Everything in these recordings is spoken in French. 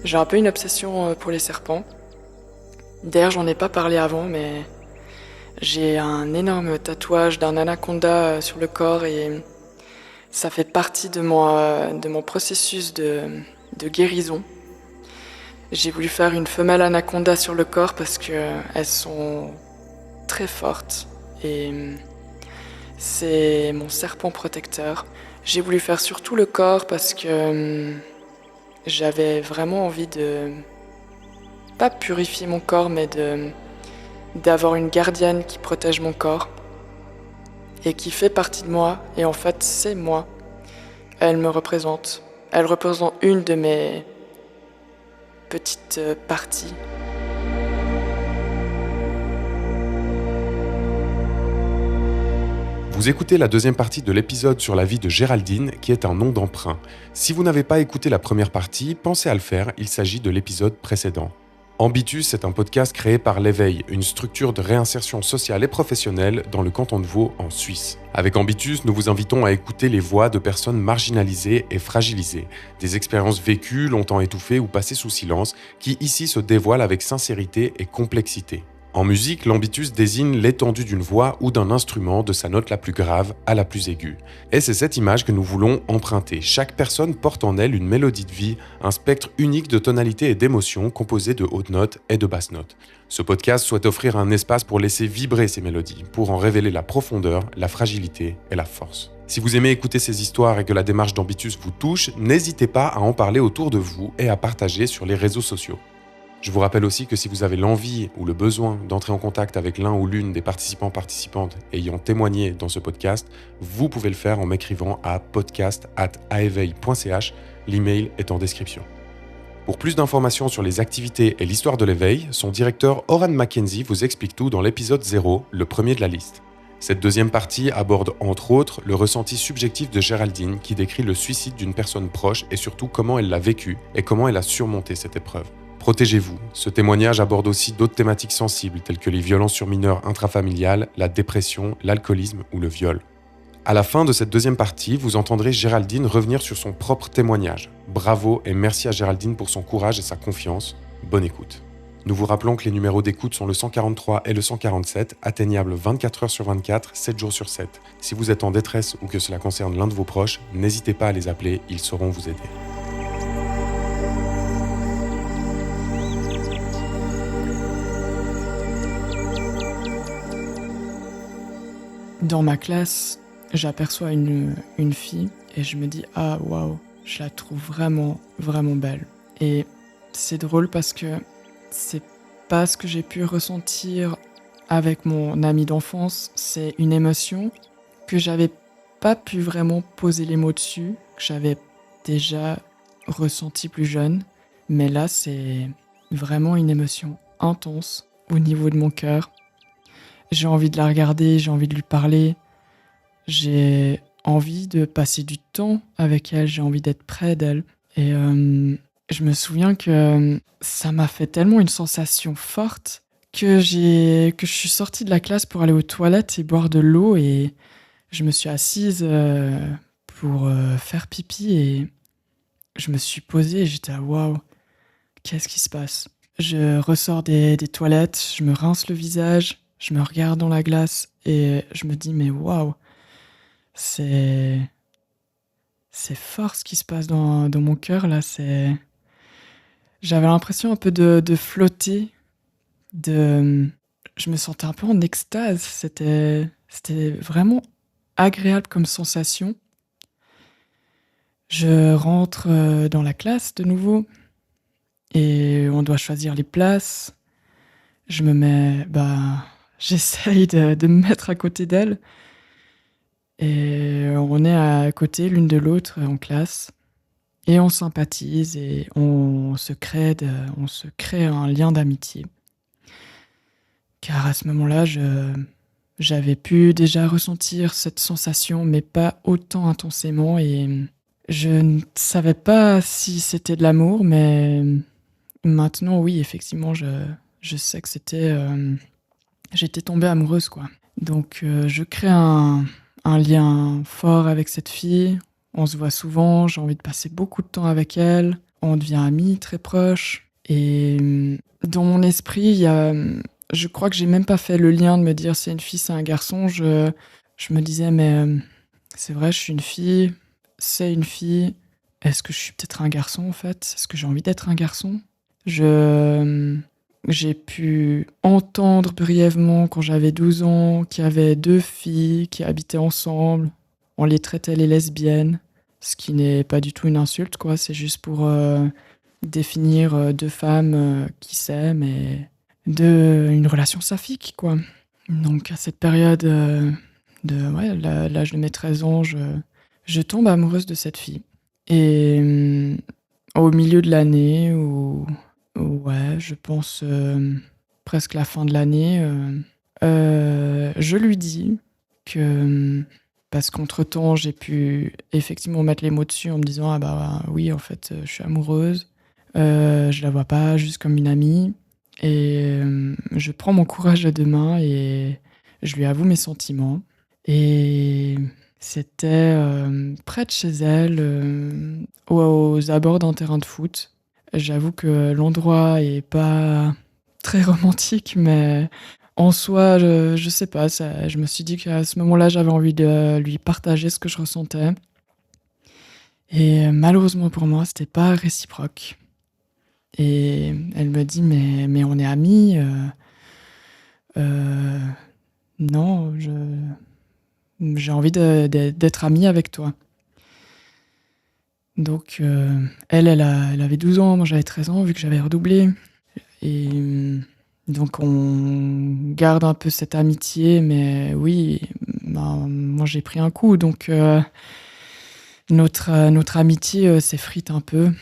J'ai un peu une obsession pour les serpents. D'ailleurs, j'en ai pas parlé avant, mais j'ai un énorme tatouage d'un anaconda sur le corps et ça fait partie de mon processus de guérison. J'ai voulu faire une femelle anaconda sur le corps parce que elles sont très fortes et c'est mon serpent protecteur. J'ai voulu faire surtout le corps parce que j'avais vraiment envie de pas purifier mon corps, mais d'avoir une gardienne qui protège mon corps et qui fait partie de moi. Et en fait, c'est moi. Elle me représente. Elle représente une de mes petites parties. Vous écoutez la deuxième partie de l'épisode sur la vie de Géraldine, qui est un nom d'emprunt. Si vous n'avez pas écouté la première partie, pensez à le faire, il s'agit de l'épisode précédent. Ambitus est un podcast créé par l'Éveil, une structure de réinsertion sociale et professionnelle dans le canton de Vaud, en Suisse. Avec Ambitus, nous vous invitons à écouter les voix de personnes marginalisées et fragilisées, des expériences vécues, longtemps étouffées ou passées sous silence, qui ici se dévoilent avec sincérité et complexité. En musique, l'ambitus désigne l'étendue d'une voix ou d'un instrument de sa note la plus grave à la plus aiguë. Et c'est cette image que nous voulons emprunter. Chaque personne porte en elle une mélodie de vie, un spectre unique de tonalités et d'émotions composé de hautes notes et de basses notes. Ce podcast souhaite offrir un espace pour laisser vibrer ces mélodies, pour en révéler la profondeur, la fragilité et la force. Si vous aimez écouter ces histoires et que la démarche d'Ambitus vous touche, n'hésitez pas à en parler autour de vous et à partager sur les réseaux sociaux. Je vous rappelle aussi que si vous avez l'envie ou le besoin d'entrer en contact avec l'un ou l'une des participantes ayant témoigné dans ce podcast, vous pouvez le faire en m'écrivant à podcast@aeveil.ch, l'email est en description. Pour plus d'informations sur les activités et l'histoire de l'éveil, son directeur Oran Mackenzie vous explique tout dans l'épisode 0, le premier de la liste. Cette deuxième partie aborde entre autres le ressenti subjectif de Géraldine qui décrit le suicide d'une personne proche et surtout comment elle l'a vécu et comment elle a surmonté cette épreuve. Protégez-vous. Ce témoignage aborde aussi d'autres thématiques sensibles telles que les violences sur mineurs intrafamiliales, la dépression, l'alcoolisme ou le viol. À la fin de cette deuxième partie, vous entendrez Géraldine revenir sur son propre témoignage. Bravo et merci à Géraldine pour son courage et sa confiance. Bonne écoute. Nous vous rappelons que les numéros d'écoute sont le 143 et le 147, atteignables 24 heures sur 24, 7 jours sur 7. Si vous êtes en détresse ou que cela concerne l'un de vos proches, n'hésitez pas à les appeler, ils sauront vous aider. Dans ma classe, j'aperçois une fille et je me dis « Ah, waouh, je la trouve vraiment, vraiment belle. » Et c'est drôle parce que c'est pas ce que j'ai pu ressentir avec mon amie d'enfance. C'est une émotion que j'avais pas pu vraiment poser les mots dessus, que j'avais déjà ressenti plus jeune. Mais là, c'est vraiment une émotion intense au niveau de mon cœur. J'ai envie de la regarder, j'ai envie de lui parler, j'ai envie de passer du temps avec elle, j'ai envie d'être près d'elle. Et je me souviens que ça m'a fait tellement une sensation forte que je suis sortie de la classe pour aller aux toilettes et boire de l'eau et je me suis assise pour faire pipi et je me suis posée et j'étais waouh, qu'est-ce qui se passe ? Je ressors des toilettes, je me rince le visage. Je me regarde dans la glace et je me dis mais waouh, c'est fort ce qui se passe dans mon cœur là. J'avais l'impression un peu de flotter, je me sentais un peu en extase. C'était vraiment agréable comme sensation. Je rentre dans la classe de nouveau et on doit choisir les places. Je me mets j'essaye de me mettre à côté d'elle et on est à côté l'une de l'autre en classe et on sympathise et on se crée un lien d'amitié. Car à ce moment-là, j'avais pu déjà ressentir cette sensation mais pas autant intensément et je ne savais pas si c'était de l'amour mais maintenant oui, effectivement, je sais que j'étais tombée amoureuse, quoi. Donc, je crée un lien fort avec cette fille. On se voit souvent, j'ai envie de passer beaucoup de temps avec elle. on devient amis très proches. Et dans mon esprit, il y a, je crois que j'ai même pas fait le lien de me dire c'est une fille, c'est un garçon. Je me disais, mais c'est vrai, je suis une fille, c'est une fille. Est-ce que je suis peut-être un garçon en fait? Est-ce que j'ai envie d'être un garçon? J'ai pu entendre brièvement quand j'avais 12 ans qu'il y avait 2 filles qui habitaient ensemble. On les traitait les lesbiennes, ce qui n'est pas du tout une insulte, quoi. C'est juste pour définir 2 femmes qui s'aiment et une relation saphique, quoi. Donc à cette période l'âge de mes 13 ans, je tombe amoureuse de cette fille. Et au milieu de l'année, ouais, je pense presque la fin de l'année, je lui dis que, parce qu'entre-temps, j'ai pu effectivement mettre les mots dessus en me disant: «Ah bah oui, en fait, je suis amoureuse, je la vois pas juste comme une amie», et je prends mon courage à 2 mains et je lui avoue mes sentiments. Et c'était près de chez elle, aux abords d'un terrain de foot. J'avoue que l'endroit est pas très romantique, mais en soi, je sais pas, je me suis dit qu'à ce moment-là, j'avais envie de lui partager ce que je ressentais. Et malheureusement pour moi, c'était pas réciproque. Et elle me dit: «Mais on est amis, non, j'ai envie d'être amie avec toi». Donc elle avait 12 ans, moi j'avais 13 ans vu que j'avais redoublé. Et donc on garde un peu cette amitié, mais oui, ben, moi j'ai pris un coup, donc notre amitié s'effrite un peu,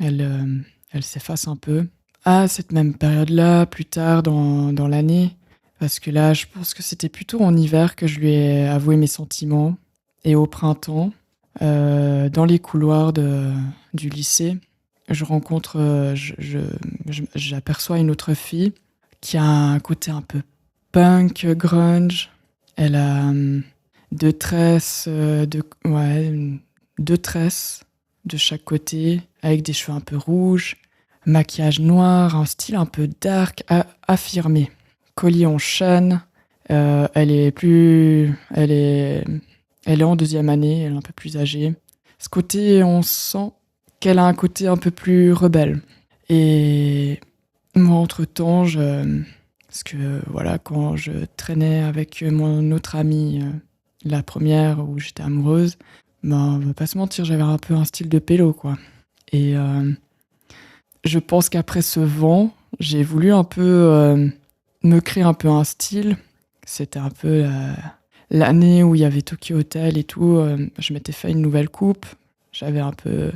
elle s'efface un peu. À cette même période-là, plus tard dans l'année, parce que là, je pense que c'était plutôt en hiver que je lui ai avoué mes sentiments, et au printemps, dans les couloirs du lycée, je rencontre, j'aperçois une autre fille qui a un côté un peu punk, grunge. Elle a 2 tresses, 2 tresses de chaque côté, avec des cheveux un peu rouges, maquillage noir, un style un peu dark, affirmé. Collier en chaîne, elle est en 2e année, elle est un peu plus âgée. Ce côté, on sent qu'elle a un côté un peu plus rebelle. Et moi, entre-temps, parce que voilà, quand je traînais avec mon autre amie, la première où j'étais amoureuse, ben, on va pas se mentir, j'avais un peu un style de pélo, quoi. Et je pense qu'après ce vent, j'ai voulu un peu me créer un peu un style. C'était un peu l'année où il y avait Tokyo Hotel et tout. Je m'étais fait une nouvelle coupe. J'avais un peu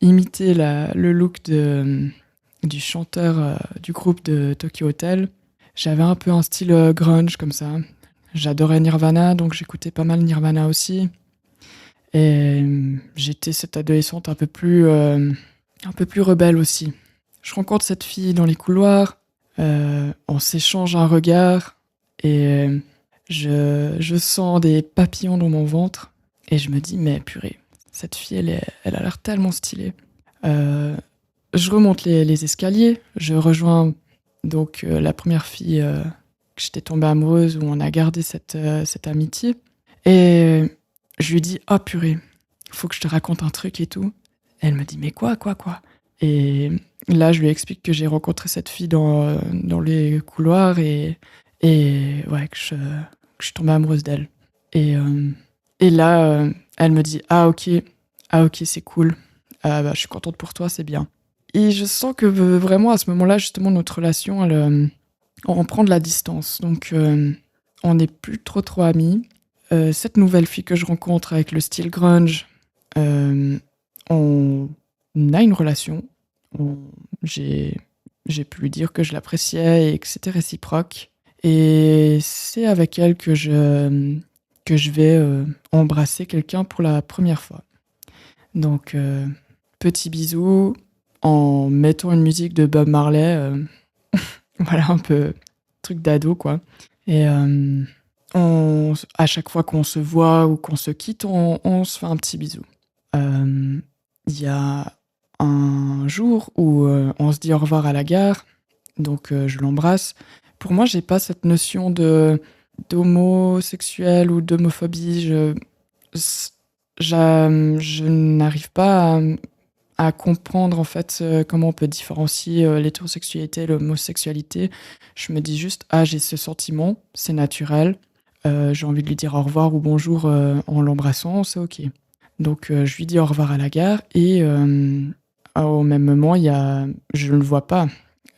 imité le look du chanteur du groupe de Tokyo Hotel. J'avais un peu un style grunge comme ça. J'adorais Nirvana, donc j'écoutais pas mal Nirvana aussi. Et j'étais cette adolescente un peu plus rebelle aussi. Je rencontre cette fille dans les couloirs, on s'échange un regard, et je sens des papillons dans mon ventre, et je me dis: «Mais purée, cette fille, elle a l'air tellement stylée». Je remonte les escaliers, je rejoins donc la première fille que j'étais tombée amoureuse, où on a gardé cette amitié, et je lui dis: «Oh purée, faut que je te raconte un truc et tout». Elle me dit: «Mais quoi?» Et là, je lui explique que j'ai rencontré cette fille dans les couloirs, et ouais, que je suis tombée amoureuse d'elle. Et là, elle me dit: «Ah OK, c'est cool. Ah bah, je suis contente pour toi, c'est bien». Et je sens que vraiment à ce moment-là, justement, notre relation, on prend de la distance. Donc on n'est plus trop amis. Cette nouvelle fille que je rencontre avec le style grunge, on a une relation. J'ai pu lui dire que je l'appréciais et que c'était réciproque. Et c'est avec elle que je vais embrasser quelqu'un pour la première fois. Donc petit bisou en mettant une musique de Bob Marley, voilà, un peu truc d'ado, quoi. Et à chaque fois qu'on se voit ou qu'on se quitte, on se fait un petit bisou. Il y a un jour où on se dit au revoir à la gare, donc je l'embrasse. Pour moi, j'ai pas cette notion d'homosexuel ou d'homophobie. Je n'arrive pas à comprendre en fait comment on peut différencier l'hétérosexualité et l'homosexualité. Je me dis juste, ah, j'ai ce sentiment, c'est naturel. J'ai envie de lui dire au revoir ou bonjour en l'embrassant, c'est ok. Donc je lui dis au revoir à la gare et au même moment, je ne le vois pas.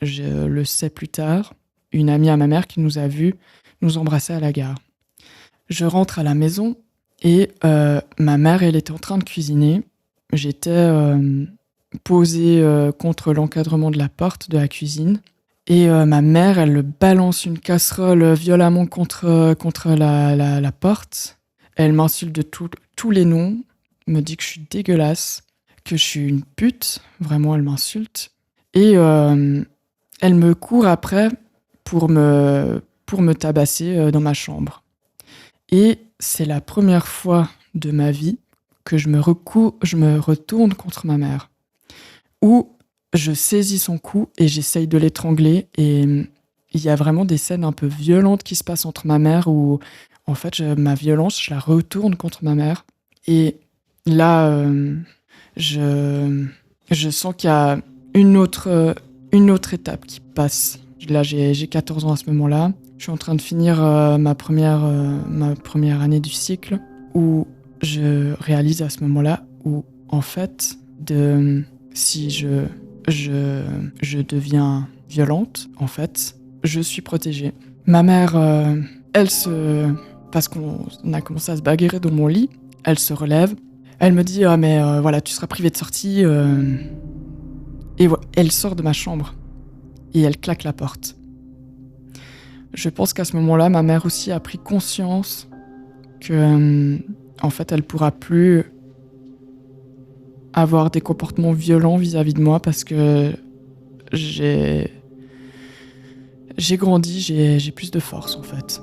Je le sais plus tard, une amie à ma mère qui nous a vus nous embrasser à la gare. Je rentre à la maison et ma mère, elle était en train de cuisiner. J'étais posée contre l'encadrement de la porte de la cuisine. Et ma mère, elle balance une casserole violemment contre la porte. Elle m'insulte de tous les noms, me dit que je suis dégueulasse, que je suis une pute. Vraiment, elle m'insulte. Et elle me court après pour me tabasser dans ma chambre. Et c'est la première fois de ma vie que je me retourne contre ma mère. Où je saisis son cou et j'essaye de l'étrangler. Et il y a vraiment des scènes un peu violentes qui se passent entre ma mère où, en fait, ma violence, je la retourne contre ma mère. Et là, je sens qu'il y a une autre étape qui passe. Là, j'ai 14 ans à ce moment-là. Je suis en train de finir ma première année du cycle où je réalise à ce moment-là où, en fait, si je deviens violente, en fait, je suis protégée. Ma mère, parce qu'on a commencé à se bagarrer dans mon lit, elle se relève. Elle me dit « Ah mais voilà, tu seras privée de sortie. » Et elle sort de ma chambre et elle claque la porte. Je pense qu'à ce moment-là, ma mère aussi a pris conscience que, en fait, elle pourra plus avoir des comportements violents vis-à-vis de moi parce que j'ai grandi, j'ai plus de force en fait.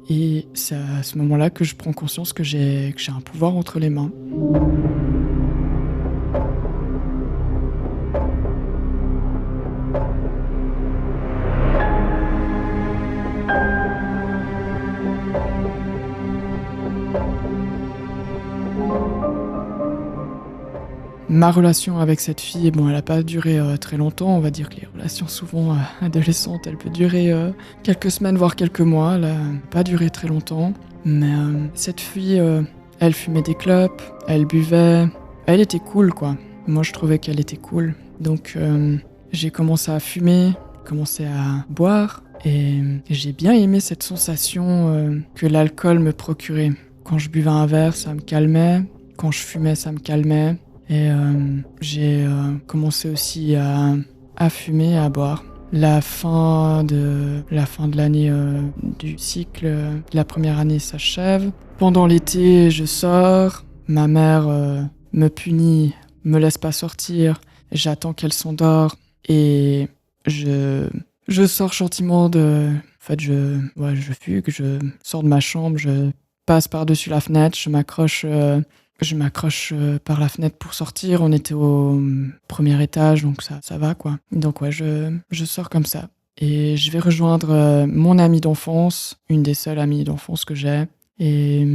Et c'est à ce moment-là que je prends conscience que j'ai un pouvoir entre les mains. Ma relation avec cette fille, bon, elle n'a pas duré très longtemps. On va dire que les relations souvent adolescentes, elles peuvent durer quelques semaines, voire quelques mois. Elle n'a pas duré très longtemps. Mais cette fille, elle fumait des clopes, elle buvait. Elle était cool, quoi. Moi, je trouvais qu'elle était cool. Donc, j'ai commencé à fumer, commencé à boire. Et j'ai bien aimé cette sensation que l'alcool me procurait. Quand je buvais un verre, ça me calmait. Quand je fumais, ça me calmait. Et j'ai commencé aussi à fumer, à boire. La fin de l'année du cycle, la première année s'achève. Pendant l'été, je sors. Ma mère me punit, me laisse pas sortir. J'attends qu'elle s'endort et je sors gentiment En fait, je fugue, je sors de ma chambre, je passe par-dessus la fenêtre, je m'accroche par la fenêtre pour sortir. On était au premier étage, donc ça va, quoi. Donc ouais, je sors comme ça. Et je vais rejoindre mon amie d'enfance, une des seules amies d'enfance que j'ai. Et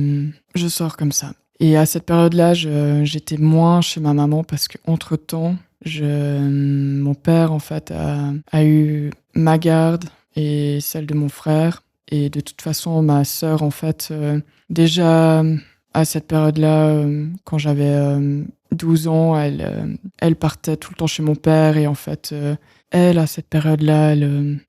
je sors comme ça. Et à cette période-là, j'étais moins chez ma maman parce qu'entre-temps, mon père, en fait, a eu ma garde et celle de mon frère. Et de toute façon, ma sœur, en fait, déjà... À cette période-là, quand j'avais 12 ans, elle partait tout le temps chez mon père et en fait, elle, à cette période-là,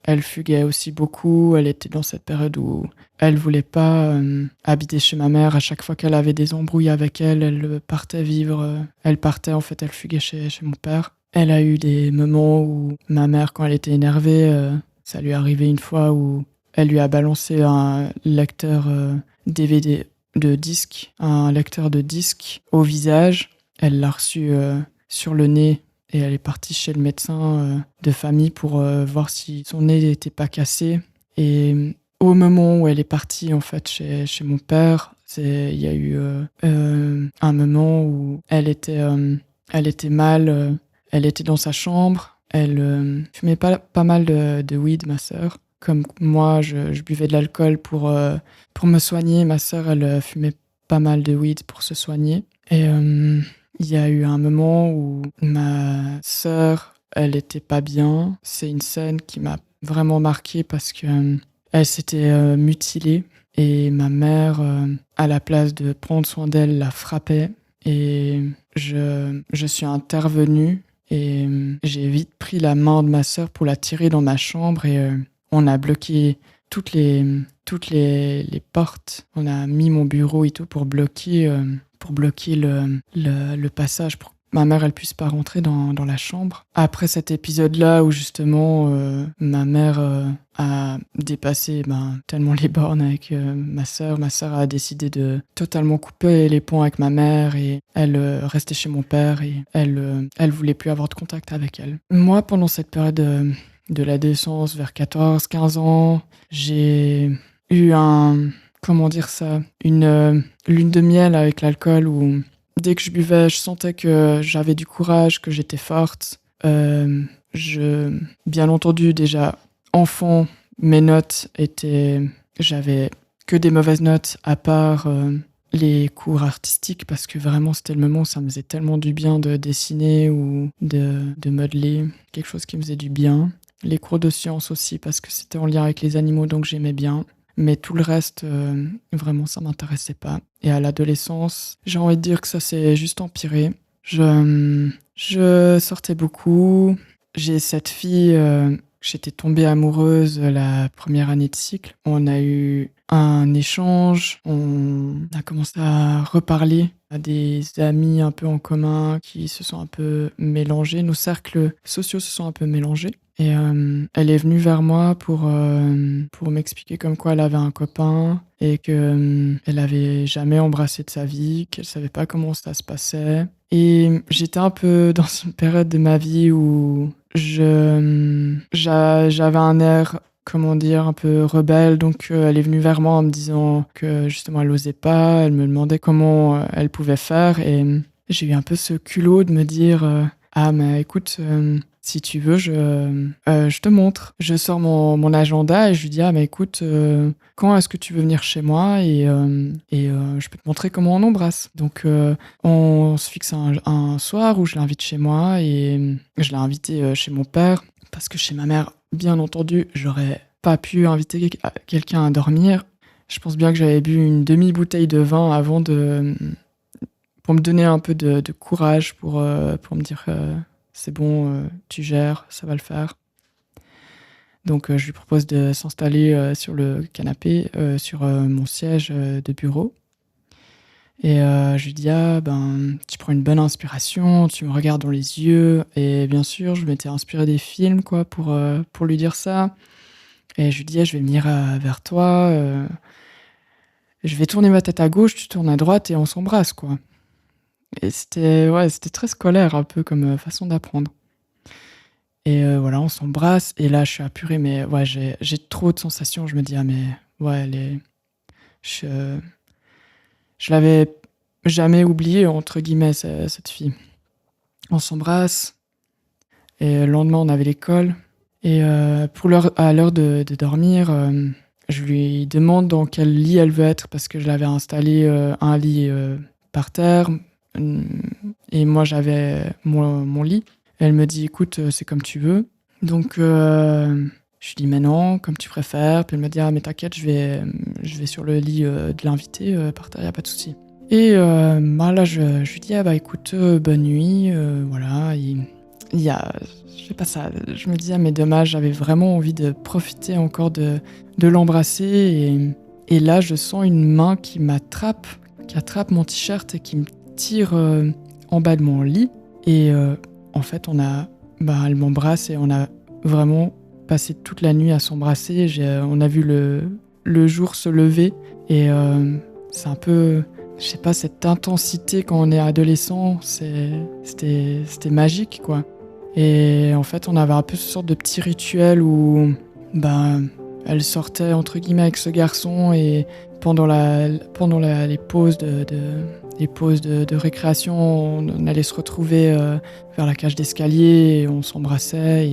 elle fuguait aussi beaucoup. Elle était dans cette période où elle voulait pas habiter chez ma mère. À chaque fois qu'elle avait des embrouilles avec elle partait vivre. Elle partait, en fait, elle fuguait chez mon père. Elle a eu des moments où ma mère, quand elle était énervée, ça lui est arrivé une fois où elle lui a balancé un lecteur DVD un lecteur de disques au visage. Elle l'a reçu sur le nez et elle est partie chez le médecin de famille pour voir si son nez n'était pas cassé. Et au moment où elle est partie en fait chez mon père, il y a eu un moment où elle était Elle était mal, elle était dans sa chambre, elle fumait pas mal de weed, ma sœur. Comme moi, je buvais de l'alcool pour me soigner. Ma sœur, elle fumait pas mal de weed pour se soigner. Et il y a eu un moment où ma sœur, elle était pas bien. C'est une scène qui m'a vraiment marquée parce que elle s'était mutilée et ma mère, à la place de prendre soin d'elle, la frappait. Et je suis intervenue et j'ai vite pris la main de ma sœur pour la tirer dans ma chambre et on a bloqué toutes les portes. On a mis mon bureau et tout pour bloquer le passage pour que ma mère elle puisse pas rentrer dans la chambre. Après cet épisode-là où justement ma mère a dépassé tellement les bornes avec ma sœur a décidé de totalement couper les ponts avec ma mère et elle restait chez mon père et elle voulait plus avoir de contact avec elle. Moi, pendant cette période de l'adolescence, vers 14-15 ans, j'ai eu une lune de miel avec l'alcool où dès que je buvais, je sentais que j'avais du courage, que j'étais forte. Bien entendu, déjà, enfant, j'avais que des mauvaises notes à part les cours artistiques parce que vraiment c'était le moment où ça me faisait tellement du bien de dessiner ou de modeler, quelque chose qui me faisait du bien. Les cours de sciences aussi parce que c'était en lien avec les animaux donc j'aimais bien. Mais tout le reste, vraiment, ça m'intéressait pas. Et à l'adolescence, j'ai envie de dire que ça s'est juste empiré. Je sortais beaucoup. J'ai cette fille, j'étais tombée amoureuse la première année de cycle. On a eu un échange, on a commencé à reparler à des amis un peu en commun qui se sont un peu mélangés. Nos cercles sociaux se sont un peu mélangés. Et elle est venue vers moi pour m'expliquer comme quoi elle avait un copain et qu'elle avait jamais embrassé de sa vie, qu'elle savait pas comment ça se passait. Et j'étais un peu dans une période de ma vie où j'avais un air, un peu rebelle. Donc elle est venue vers moi en me disant que justement elle osait pas, elle me demandait comment elle pouvait faire. Et j'ai eu un peu ce culot de me dire ah mais écoute... si tu veux, je te montre. Je sors mon agenda et je lui dis « Ah, mais écoute, quand est-ce que tu veux venir chez moi et je peux te montrer comment on embrasse. » Donc, on se fixe un soir où je l'invite chez moi et je l'ai invité chez mon père parce que chez ma mère, bien entendu, j'aurais pas pu inviter quelqu'un à dormir. Je pense bien que j'avais bu une demi-bouteille de vin avant pour me donner un peu de courage pour me dire... c'est bon, tu gères, ça va le faire. Donc je lui propose de s'installer sur le canapé, sur mon siège de bureau. Et je lui dis tu prends une bonne inspiration, tu me regardes dans les yeux. Et bien sûr, je m'étais inspiré des films pour lui dire ça. Et je lui dis je vais venir vers toi. Je vais tourner ma tête à gauche, tu tournes à droite et on s'embrasse quoi. Et c'était très scolaire un peu comme façon d'apprendre. Et voilà, on s'embrasse et là je suis apurée mais ouais, j'ai trop de sensations, je me dis ah mais ouais, je l'avais jamais oublié entre guillemets cette fille. On s'embrasse et le lendemain on avait l'école et à l'heure de dormir, je lui demande dans quel lit elle veut être parce que je l'avais installé un lit par terre. Et moi j'avais mon lit. Elle me dit écoute c'est comme tu veux. Donc je lui dis mais non comme tu préfères. Puis elle me dit ah mais t'inquiète je vais sur le lit de l'invité par terre, y a pas de souci. Et là je lui dis écoute bonne nuit voilà. Il y a je sais pas ça, je me disais mais dommage, j'avais vraiment envie de profiter encore de l'embrasser et là je sens une main qui attrape mon t-shirt et qui me tire en bas de mon lit et en fait elle m'embrasse et on a vraiment passé toute la nuit à s'embrasser. On a vu le jour se lever et c'est un peu, je sais pas, cette intensité quand on est adolescent, c'était magique quoi. Et en fait on avait un peu ce sorte de petit rituel où elle sortait entre guillemets avec ce garçon et pendant les pauses les pauses de récréation, on allait se retrouver vers la cage d'escalier, et on s'embrassait.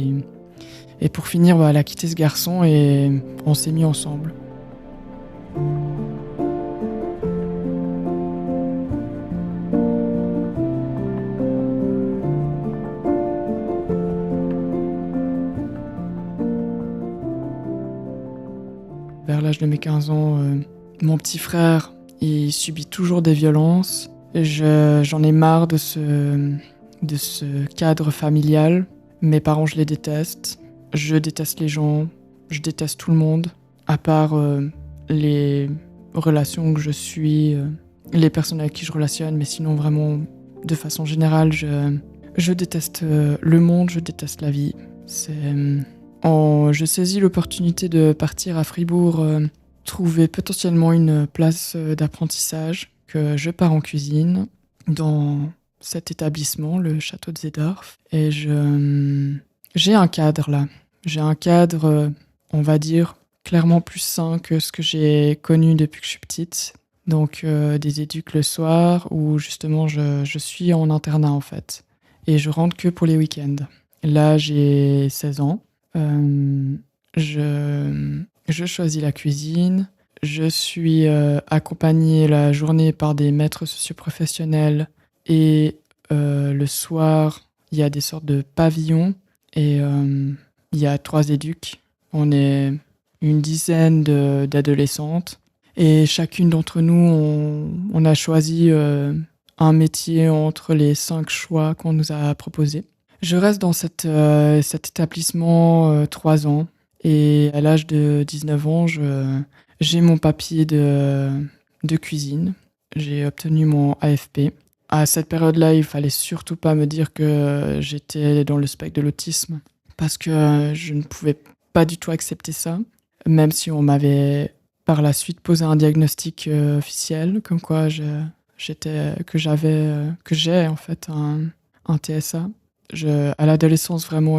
Et pour finir, elle a quitté ce garçon et on s'est mis ensemble. Vers l'âge de mes 15 ans, mon petit frère, il subit toujours des violences. J'en ai marre de ce cadre familial. Mes parents, je les déteste. Je déteste les gens. Je déteste tout le monde. À part les relations que je suis, les personnes avec qui je relationne. Mais sinon, vraiment, de façon générale, je déteste le monde, je déteste la vie. Je saisis l'opportunité de partir à Fribourg, trouver potentiellement une place d'apprentissage, que je pars en cuisine dans cet établissement, le château de Zeedorf. Et j'ai un cadre là. J'ai un cadre, on va dire, clairement plus sain que ce que j'ai connu depuis que je suis petite. Donc des éducs le soir où justement je suis en internat en fait. Et je rentre que pour les week-ends. Là j'ai 16 ans. Je choisis la cuisine. Je suis accompagnée la journée par des maîtres socioprofessionnels et le soir, il y a des sortes de pavillons et il y a 3 éducs. On est une dizaine d'adolescentes et chacune d'entre nous, on a choisi un métier entre les 5 choix qu'on nous a proposés. Je reste dans cet établissement 3 ans et à l'âge de 19 ans, j'ai mon papier de cuisine. J'ai obtenu mon AFP. À cette période-là, il fallait surtout pas me dire que j'étais dans le spectre de l'autisme parce que je ne pouvais pas du tout accepter ça, même si on m'avait par la suite posé un diagnostic officiel comme quoi que j'ai en fait un TSA. À l'adolescence, vraiment,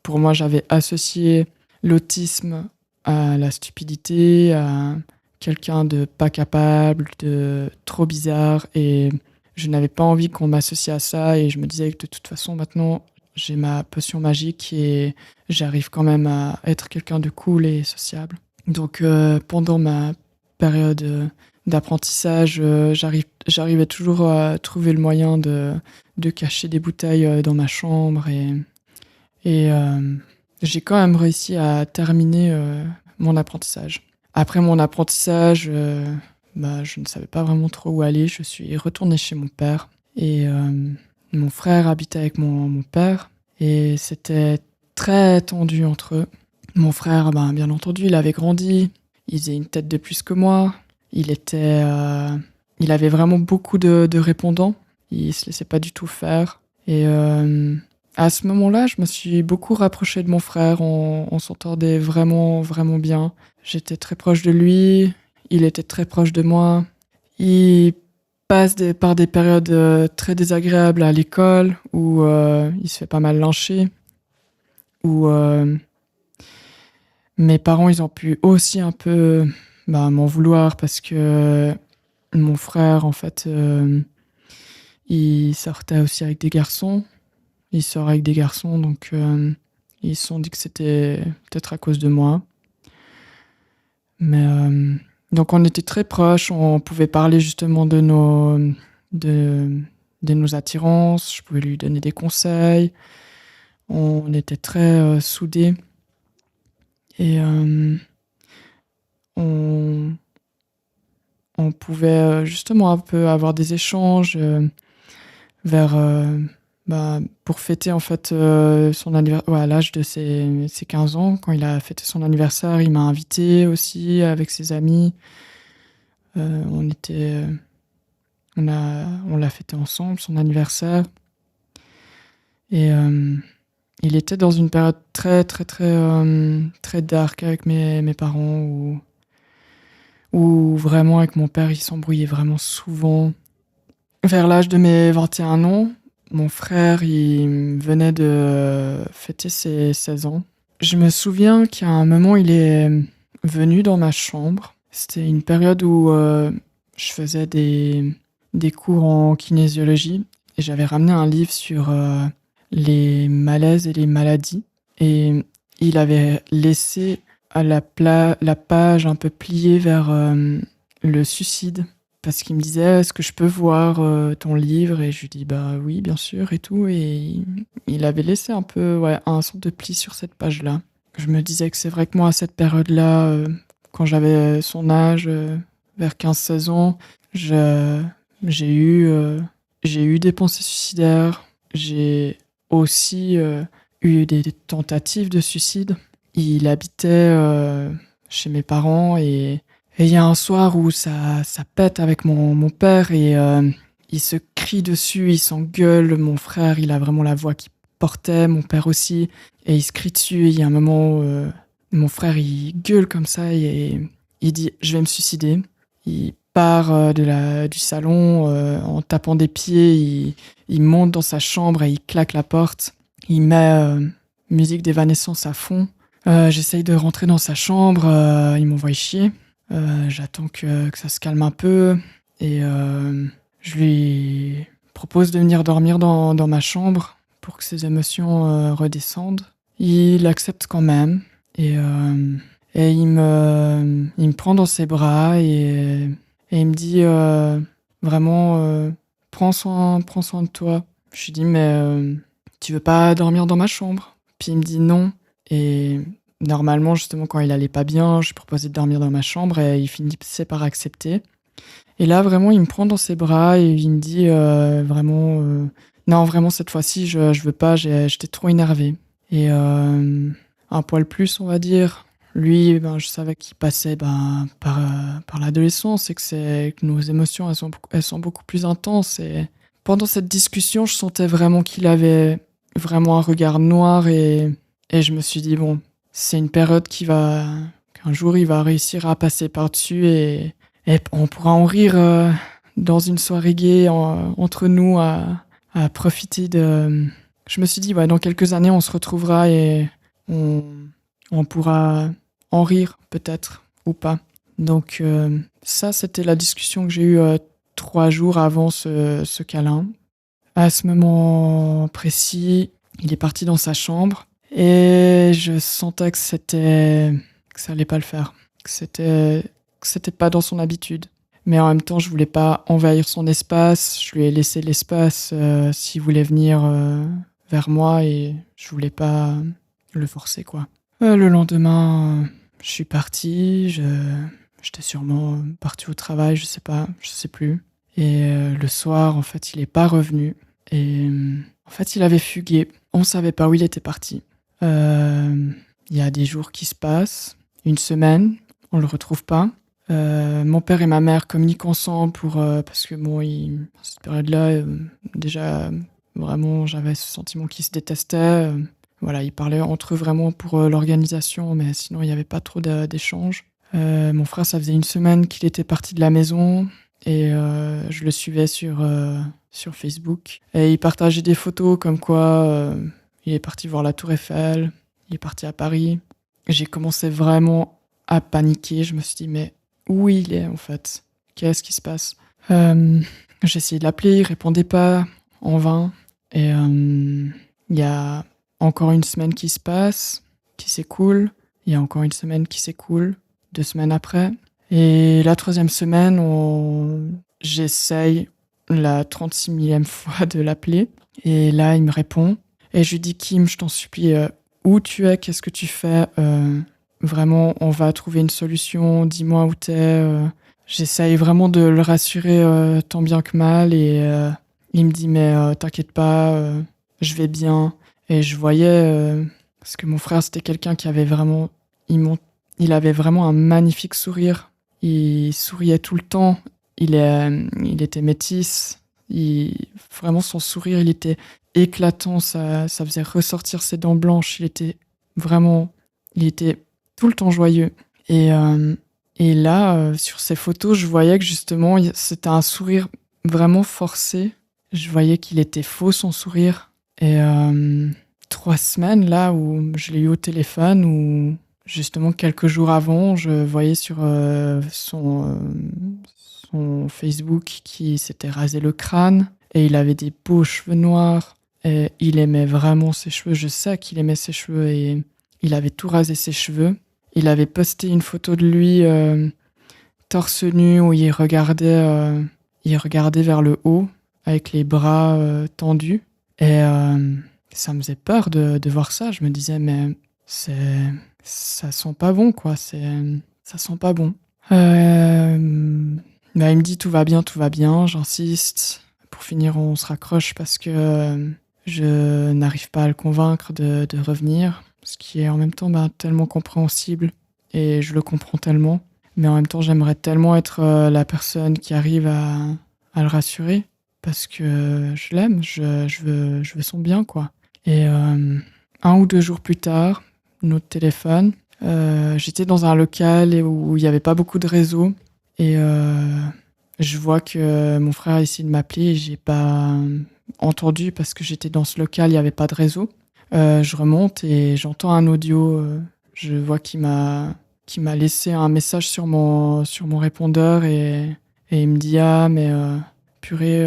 pour moi, j'avais associé l'autisme à la stupidité, à quelqu'un de pas capable, de trop bizarre. Et je n'avais pas envie qu'on m'associe à ça. Et je me disais que de toute façon, maintenant, j'ai ma potion magique et j'arrive quand même à être quelqu'un de cool et sociable. Donc, pendant ma période d'apprentissage, j'arrivais toujours à trouver le moyen de cacher des bouteilles dans ma chambre et j'ai quand même réussi à terminer mon apprentissage. Après mon apprentissage, je ne savais pas vraiment trop où aller. Je suis retournée chez mon père et mon frère habitait avec mon père et c'était très tendu entre eux. Mon frère, bien entendu, il avait grandi, il faisait une tête de plus que moi. Il avait vraiment beaucoup de répondants. Il se laissait pas du tout faire. Et à ce moment-là, je me suis beaucoup rapprochée de mon frère. On s'entendait vraiment, vraiment bien. J'étais très proche de lui. Il était très proche de moi. Il passe par des périodes très désagréables à l'école où il se fait pas mal lyncher. Où mes parents, ils ont pu aussi un peu m'en vouloir parce que mon frère, en fait, il sortait aussi avec des garçons. Il sort avec des garçons, donc ils se sont dit que c'était peut-être à cause de moi. Mais donc on était très proches, on pouvait parler justement de nos attirances, je pouvais lui donner des conseils. On était très soudés. Et on pouvait justement un peu avoir des échanges pour fêter en fait son anniversaire, à l'âge de ses 15 ans. Quand il a fêté son anniversaire, il m'a invité aussi avec ses amis. On l'a fêté ensemble, son anniversaire. Et il était dans une période très, très, très, très dark avec mes parents où vraiment avec mon père, il s'embrouillait vraiment souvent. Vers l'âge de mes 21 ans, mon frère, il venait de fêter ses 16 ans. Je me souviens qu'à un moment, il est venu dans ma chambre. C'était une période où je faisais des des cours en kinésiologie et j'avais ramené un livre sur les malaises et les maladies. Et il avait laissé la page un peu pliée vers le suicide. Parce qu'il me disait, est-ce que je peux voir ton livre? Et je lui dis, bah oui, bien sûr, et tout. Et il avait laissé un peu un sorte de pli sur cette page-là. Je me disais que c'est vrai que moi, à cette période-là, quand j'avais son âge, vers 15-16 ans, je- j'ai eu, euh, j'ai eu des pensées suicidaires. J'ai aussi eu des tentatives de suicide. Il habitait chez mes parents et il y a un soir où ça pète avec mon père et il se crie dessus, il s'engueule. Mon frère, il a vraiment la voix qui portait, mon père aussi. Et il se crie dessus et il y a un moment où mon frère, il gueule comme ça et il dit « je vais me suicider ». Il part du salon en tapant des pieds, il monte dans sa chambre et il claque la porte. Il met musique d'Evanescence à fond. J'essaye de rentrer dans sa chambre, il m'envoie chier. J'attends que ça se calme un peu et je lui propose de venir dormir dans ma chambre pour que ses émotions redescendent. Il accepte quand même et il me prend dans ses bras et il me dit vraiment prends soin de toi. Je lui dis mais tu veux pas dormir dans ma chambre? Puis il me dit non et normalement, justement, quand il allait pas bien, je lui proposais de dormir dans ma chambre et il finissait par accepter. Et là, vraiment, il me prend dans ses bras et il me dit vraiment non, vraiment, cette fois-ci, je veux pas, j'étais trop énervé. Et un poil plus, on va dire. Lui, ben, je savais qu'il passait par l'adolescence et que nos émotions, elles sont beaucoup plus intenses. Et pendant cette discussion, je sentais vraiment qu'il avait vraiment un regard noir et je me suis dit, bon, c'est une période qu'un jour il va réussir à passer par-dessus et on pourra en rire dans une soirée gay entre nous à profiter de. Je me suis dit, ouais, dans quelques années, on se retrouvera et on pourra en rire, peut-être, ou pas. Donc, ça, c'était la discussion que j'ai eue 3 jours avant ce câlin. À ce moment précis, il est parti dans sa chambre. Et je sentais que ça allait pas le faire, que c'était pas dans son habitude. Mais en même temps, je voulais pas envahir son espace. Je lui ai laissé l'espace s'il voulait venir vers moi et je voulais pas le forcer quoi. Le lendemain, je suis parti. J'étais sûrement parti au travail, je sais plus. Et le soir, en fait, il est pas revenu. Et en fait, il avait fugué. On savait pas où il était parti. Il y a des jours qui se passent, une semaine, on le retrouve pas. Mon père et ma mère communiquent ensemble parce que bon, à cette période-là, déjà vraiment, j'avais ce sentiment qu'ils se détestaient. Voilà, ils parlaient entre eux vraiment pour l'organisation, mais sinon il n'y avait pas trop d'échanges. Mon frère, ça faisait une semaine qu'il était parti de la maison et je le suivais sur Facebook. Et il partageait des photos comme quoi il est parti voir la Tour Eiffel, il est parti à Paris. J'ai commencé vraiment à paniquer. Je me suis dit, mais où il est en fait? Qu'est-ce qui se passe? J'ai essayé de l'appeler, il répondait pas, en vain. Et il y a encore une semaine qui se passe, qui s'écoule. Il y a encore une semaine qui s'écoule, 2 semaines après. Et la 3e semaine, j'essaye la 36 millième fois de l'appeler. Et là, il me répond. Et je lui dis, Kim, je t'en supplie, où tu es, qu'est-ce que tu fais? Vraiment, on va trouver une solution, dis-moi où t'es. J'essaye vraiment de le rassurer tant bien que mal. Et il me dit, mais t'inquiète pas, je vais bien. Et je voyais, parce que mon frère, c'était quelqu'un qui avait vraiment... Il avait vraiment un magnifique sourire. Il souriait tout le temps. Il était métis. Vraiment, son sourire, il était éclatant. Ça faisait ressortir ses dents blanches. Il était tout le temps joyeux. Et là, sur ces photos, je voyais que justement, c'était un sourire vraiment forcé. Je voyais qu'il était faux, son sourire. Et 3 semaines, là, où je l'ai eu au téléphone, où justement, quelques jours avant, je voyais sur son Facebook qui s'était rasé le crâne et il avait des beaux cheveux noirs et il aimait vraiment ses cheveux. Je sais qu'il aimait ses cheveux et il avait tout rasé ses cheveux. Il avait posté une photo de lui torse nu où il regardait vers le haut avec les bras tendus et ça me faisait peur de voir ça. Je me disais mais ça sent pas bon quoi, ça sent pas bon. Il me dit tout va bien, j'insiste. Pour finir, on se raccroche parce que je n'arrive pas à le convaincre de revenir, ce qui est en même temps tellement compréhensible et je le comprends tellement. Mais en même temps, j'aimerais tellement être la personne qui arrive à le rassurer parce que je l'aime, je veux son bien quoi. Et 1 ou 2 jours plus tard, notre téléphone. J'étais dans un local où il n'y avait pas beaucoup de réseau et je vois que mon frère a essayé de m'appeler et j'ai pas entendu parce que j'étais dans ce local, il n'y avait pas de réseau. Je remonte et j'entends un audio. Je vois qu'il m'a laissé un message sur mon répondeur et il me dit ah mais purée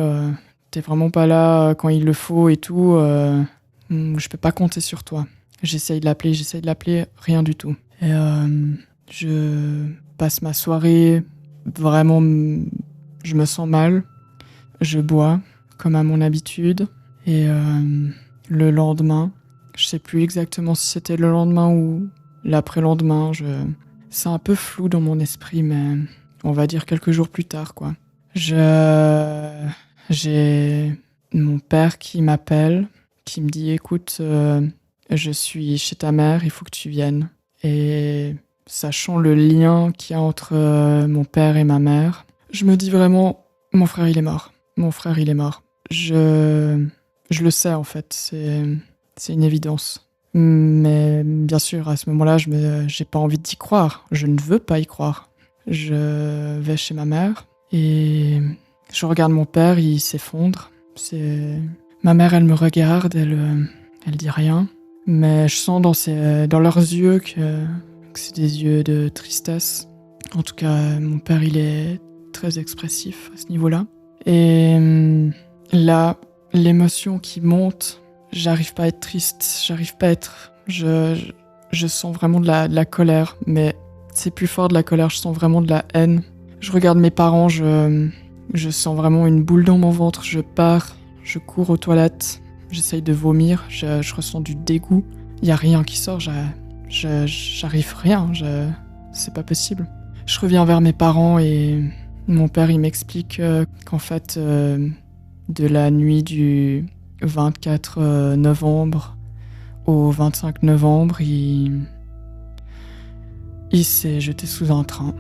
t'es vraiment pas là quand il le faut et tout. Je peux pas compter sur toi. J'essaye de l'appeler, rien du tout. Et je passe ma soirée, vraiment, je me sens mal. Je bois, comme à mon habitude. Et le lendemain, je sais plus exactement si c'était le lendemain ou l'après-lendemain. C'est un peu flou dans mon esprit, mais on va dire quelques jours plus tard, quoi. J'ai mon père qui m'appelle, qui me dit « Écoute, je suis chez ta mère, il faut que tu viennes. » Et sachant le lien qu'il y a entre mon père et ma mère, je me dis vraiment « Mon frère, il est mort. Mon frère, il est mort. » Je le sais, en fait. C'est une évidence. Mais bien sûr, à ce moment-là, j'ai pas envie d'y croire. Je ne veux pas y croire. Je vais chez ma mère et je regarde mon père, il s'effondre. Ma mère, elle me regarde, elle dit rien. Mais je sens dans leurs yeux que c'est des yeux de tristesse. En tout cas, mon père, il est très expressif à ce niveau-là. Et là, l'émotion qui monte, j'arrive pas à être triste, je sens vraiment de la colère, mais c'est plus fort de la colère, je sens vraiment de la haine. Je regarde mes parents, je sens vraiment une boule dans mon ventre, je pars, je cours aux toilettes, j'essaye de vomir, je ressens du dégoût. Il y a rien qui sort, j'arrive rien, c'est pas possible. Je reviens vers mes parents et mon père il m'explique qu'en fait de la nuit du 24 novembre au 25 novembre, il s'est jeté sous un train.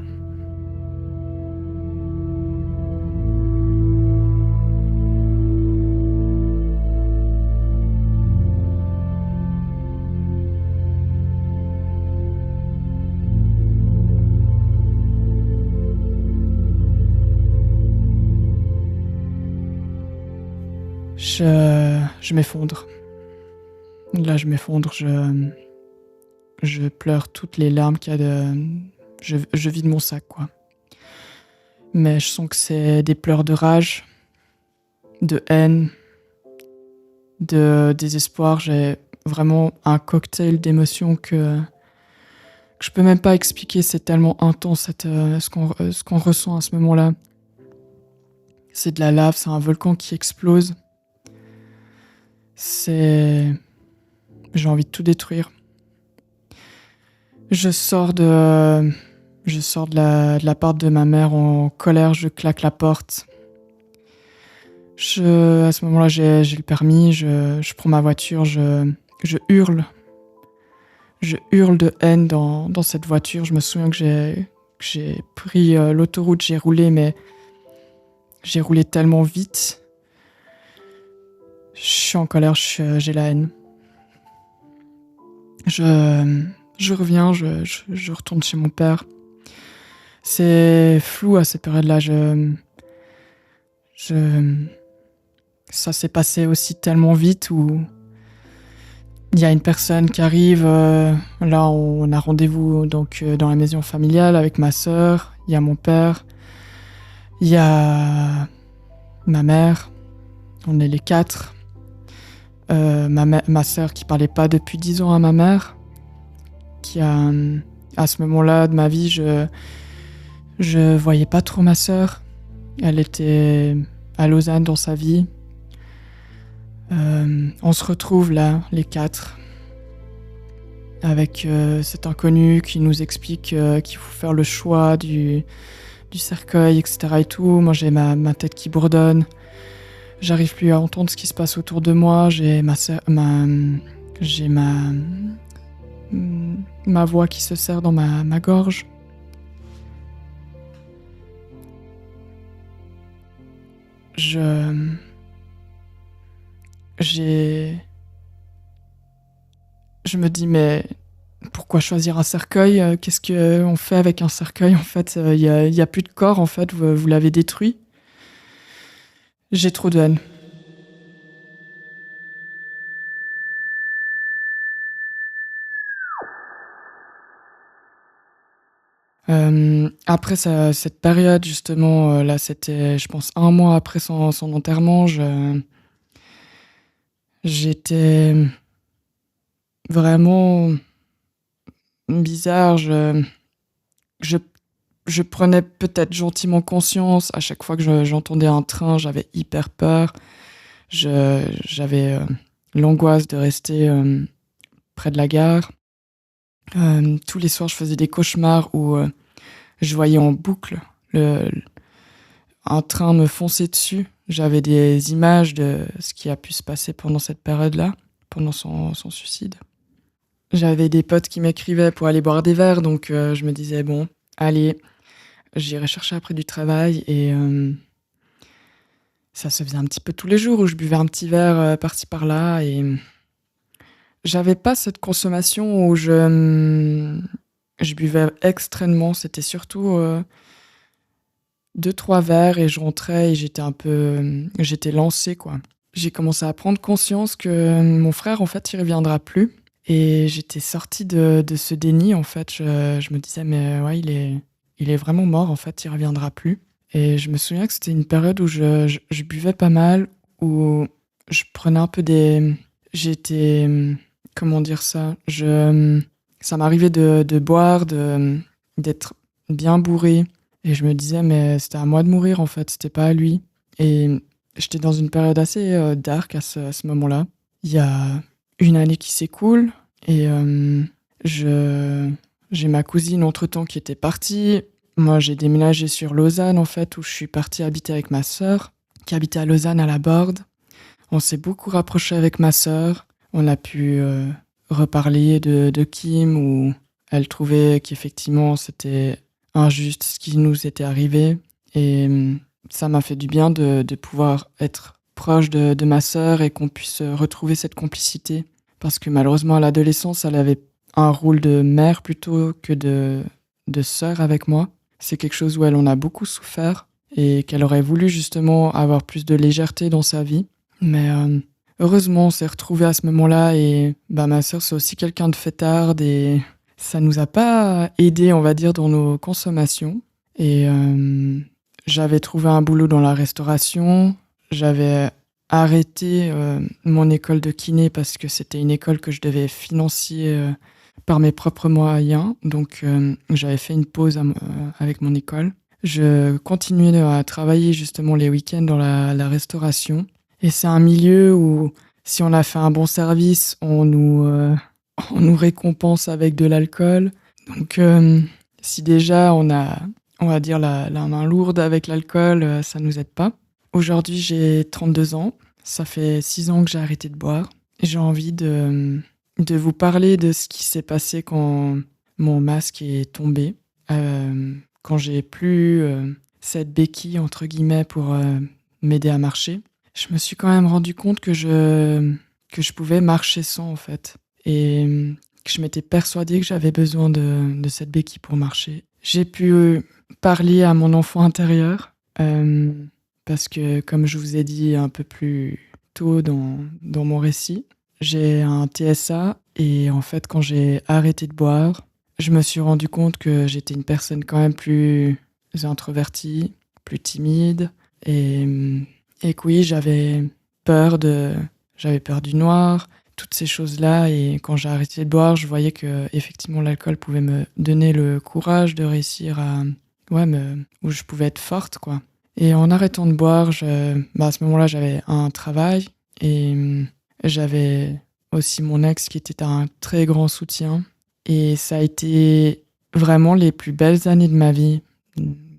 Je m'effondre. Là, je m'effondre, je pleure toutes les larmes qu'il y a je vide mon sac, quoi. Mais je sens que c'est des pleurs de rage, de haine, de désespoir. J'ai vraiment un cocktail d'émotions que je peux même pas expliquer. C'est tellement intense ce qu'on ressent à ce moment-là. C'est de la lave, c'est un volcan qui explose. J'ai envie de tout détruire. Je sors de l'appart de ma mère en colère, je claque la porte. À ce moment-là, j'ai le permis, je prends ma voiture, je hurle. Je hurle de haine dans cette voiture. Je me souviens que j'ai pris l'autoroute, j'ai roulé, mais j'ai roulé tellement vite. Je suis en colère, j'ai la haine. Je reviens, je retourne chez mon père. C'est flou à cette période-là. Ça s'est passé aussi tellement vite où il y a une personne qui arrive. Là, on a rendez-vous donc dans la maison familiale avec ma sœur. Il y a mon père. Il y a ma mère, on est les 4. Ma sœur qui parlait pas depuis 10 ans à ma mère, qui a, à ce moment-là de ma vie, je voyais pas trop ma sœur. Elle était à Lausanne dans sa vie. On se retrouve là, les 4, avec cet inconnu qui nous explique qu'il faut faire le choix du cercueil, etc. et tout. Moi, j'ai ma tête qui bourdonne. J'arrive plus à entendre ce qui se passe autour de moi. J'ai ma voix qui se serre dans ma gorge. Je me dis, mais pourquoi choisir un cercueil ? Qu'est-ce qu'on fait avec un cercueil ? En fait, il y a plus de corps, en fait, vous l'avez détruit. J'ai trop de haine. Après cette période, justement, là, c'était, je pense, 1 mois après son enterrement, j'étais vraiment bizarre. Je prenais peut-être gentiment conscience. À chaque fois que j'entendais un train, j'avais hyper peur. J'avais l'angoisse de rester près de la gare. Tous les soirs, je faisais des cauchemars où je voyais en boucle un train me foncer dessus. J'avais des images de ce qui a pu se passer pendant cette période-là, pendant son suicide. J'avais des potes qui m'écrivaient pour aller boire des verres, donc je me disais, bon, allez, j'irai chercher après du travail. Et ça se faisait un petit peu tous les jours où je buvais un petit verre par-ci par-là. Et j'avais pas cette consommation où je buvais extrêmement. C'était surtout 2-3 verres et je rentrais et j'étais lancée, quoi. J'ai commencé à prendre conscience que mon frère, en fait, il reviendra plus. Et j'étais sortie de ce déni, en fait. Je me disais, mais ouais, il est vraiment mort, en fait, il reviendra plus. Et je me souviens que c'était une période où je buvais pas mal, où je prenais un peu j'étais... Comment dire ça ? Ça m'arrivait de boire, d'être bien bourré. Et je me disais, mais c'était à moi de mourir, en fait, c'était pas à lui. Et j'étais dans une période assez dark à ce moment-là. Il y a 1 année qui s'écoule et j'ai ma cousine entre-temps qui était partie. Moi, j'ai déménagé sur Lausanne, en fait, où je suis partie habiter avec ma sœur, qui habitait à Lausanne, à la Borde. On s'est beaucoup rapproché avec ma sœur. On a pu reparler de Kim, où elle trouvait qu'effectivement, c'était injuste ce qui nous était arrivé. Et ça m'a fait du bien de pouvoir être proche de ma sœur et qu'on puisse retrouver cette complicité. Parce que malheureusement, à l'adolescence, elle avait un rôle de mère plutôt que de sœur avec moi. C'est quelque chose où elle en a beaucoup souffert et qu'elle aurait voulu justement avoir plus de légèreté dans sa vie. Mais heureusement, on s'est retrouvés à ce moment-là et ma sœur, c'est aussi quelqu'un de fêtarde et ça nous a pas aidé, on va dire, dans nos consommations. Et j'avais trouvé un boulot dans la restauration. J'avais arrêté mon école de kiné parce que c'était une école que je devais financer par mes propres moyens. Donc, j'avais fait une pause avec mon école. Je continuais à travailler justement les week-ends dans la restauration. Et c'est un milieu où, si on a fait un bon service, on nous récompense avec de l'alcool. Donc, si déjà on a, on va dire, la main lourde avec l'alcool, ça nous aide pas. Aujourd'hui, j'ai 32 ans. Ça fait 6 ans que j'ai arrêté de boire. Et j'ai envie de vous parler de ce qui s'est passé quand mon masque est tombé. Quand j'ai plus cette béquille, entre guillemets, pour m'aider à marcher. Je me suis quand même rendu compte que je pouvais marcher sans, en fait. Et que je m'étais persuadée que j'avais besoin de cette béquille pour marcher. J'ai pu parler à mon enfant intérieur. Parce que, comme je vous ai dit un peu plus tôt dans mon récit, j'ai un TSA et en fait, quand j'ai arrêté de boire, je me suis rendu compte que j'étais une personne quand même plus introvertie, plus timide et que oui, j'avais peur du noir, toutes ces choses-là. Et quand j'ai arrêté de boire, je voyais que effectivement l'alcool pouvait me donner le courage de réussir où je pouvais être forte, quoi. Et en arrêtant de boire, à ce moment-là, j'avais un travail et j'avais aussi mon ex qui était un très grand soutien. Et ça a été vraiment les plus belles années de ma vie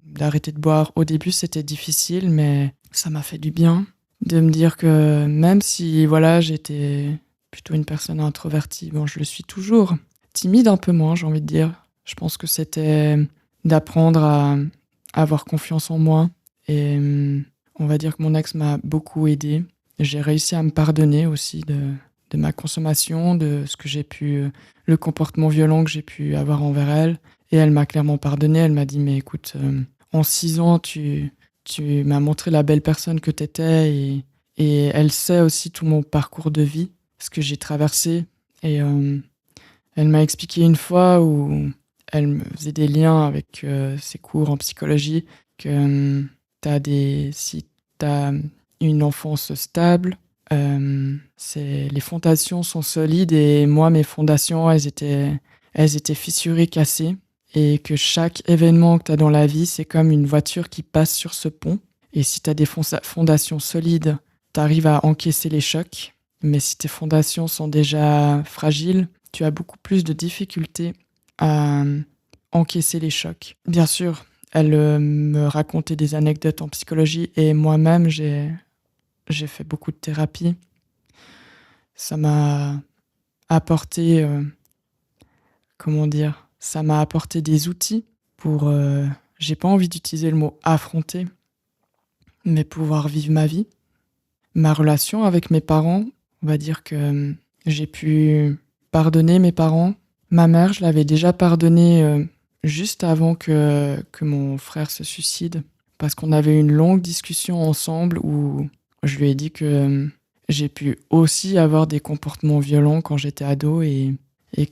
d'arrêter de boire. Au début, c'était difficile, mais ça m'a fait du bien de me dire que même si j'étais plutôt une personne introvertie, je le suis toujours. Timide un peu moins, j'ai envie de dire. Je pense que c'était d'apprendre à avoir confiance en moi. Et on va dire que mon ex m'a beaucoup aidée. J'ai réussi à me pardonner aussi de ma consommation, de ce que j'ai pu, le comportement violent que j'ai pu avoir envers elle. Et elle m'a clairement pardonné. Elle m'a dit, mais écoute, en 6 ans, tu m'as montré la belle personne que t'étais et elle sait aussi tout mon parcours de vie, ce que j'ai traversé. Et elle m'a expliqué une fois où elle me faisait des liens avec ses cours en psychologie que si t'as une enfance stable, les fondations sont solides et moi, mes fondations, elles étaient fissurées, cassées. Et que chaque événement que tu as dans la vie, c'est comme une voiture qui passe sur ce pont. Et si tu as des fondations solides, tu arrives à encaisser les chocs. Mais si tes fondations sont déjà fragiles, tu as beaucoup plus de difficultés à encaisser les chocs. Bien sûr, elle me racontait des anecdotes en psychologie et moi-même, j'ai fait beaucoup de thérapie. Ça m'a apporté, ça m'a apporté des outils pour, j'ai pas envie d'utiliser le mot affronter, mais pouvoir vivre ma vie. Ma relation avec mes parents, on va dire que j'ai pu pardonner mes parents. Ma mère, je l'avais déjà pardonnée juste avant que mon frère se suicide, parce qu'on avait une longue discussion ensemble où je lui ai dit que j'ai pu aussi avoir des comportements violents quand j'étais ado et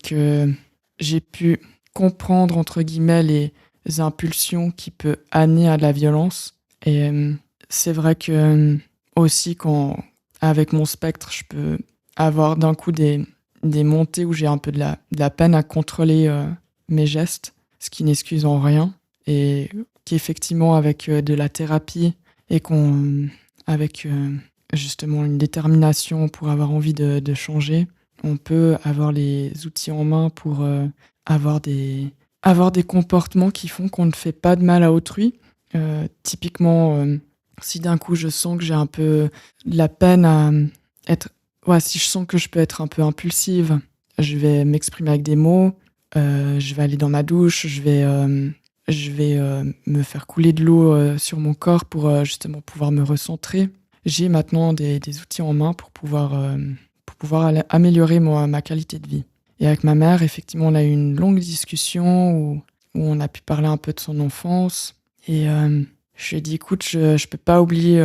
que j'ai pu comprendre, entre guillemets, les impulsions qui peuvent amener à de la violence. Et c'est vrai que aussi avec mon spectre, je peux avoir d'un coup des montées où j'ai un peu de la peine à contrôler mes gestes, ce qui n'excuse en rien. Et qu'effectivement, avec de la thérapie et avec justement une détermination pour avoir envie de changer, on peut avoir les outils en main pour avoir des comportements qui font qu'on ne fait pas de mal à autrui. Typiquement, si d'un coup je sens que j'ai un peu de la peine à être... si je sens que je peux être un peu impulsive, je vais m'exprimer avec des mots, je vais aller dans ma douche, je vais me faire couler de l'eau sur mon corps pour justement pouvoir me recentrer. J'ai maintenant des outils en main pour pouvoir améliorer ma qualité de vie. Et avec ma mère, effectivement, on a eu une longue discussion où on a pu parler un peu de son enfance. Et je lui ai dit, écoute, je peux pas oublier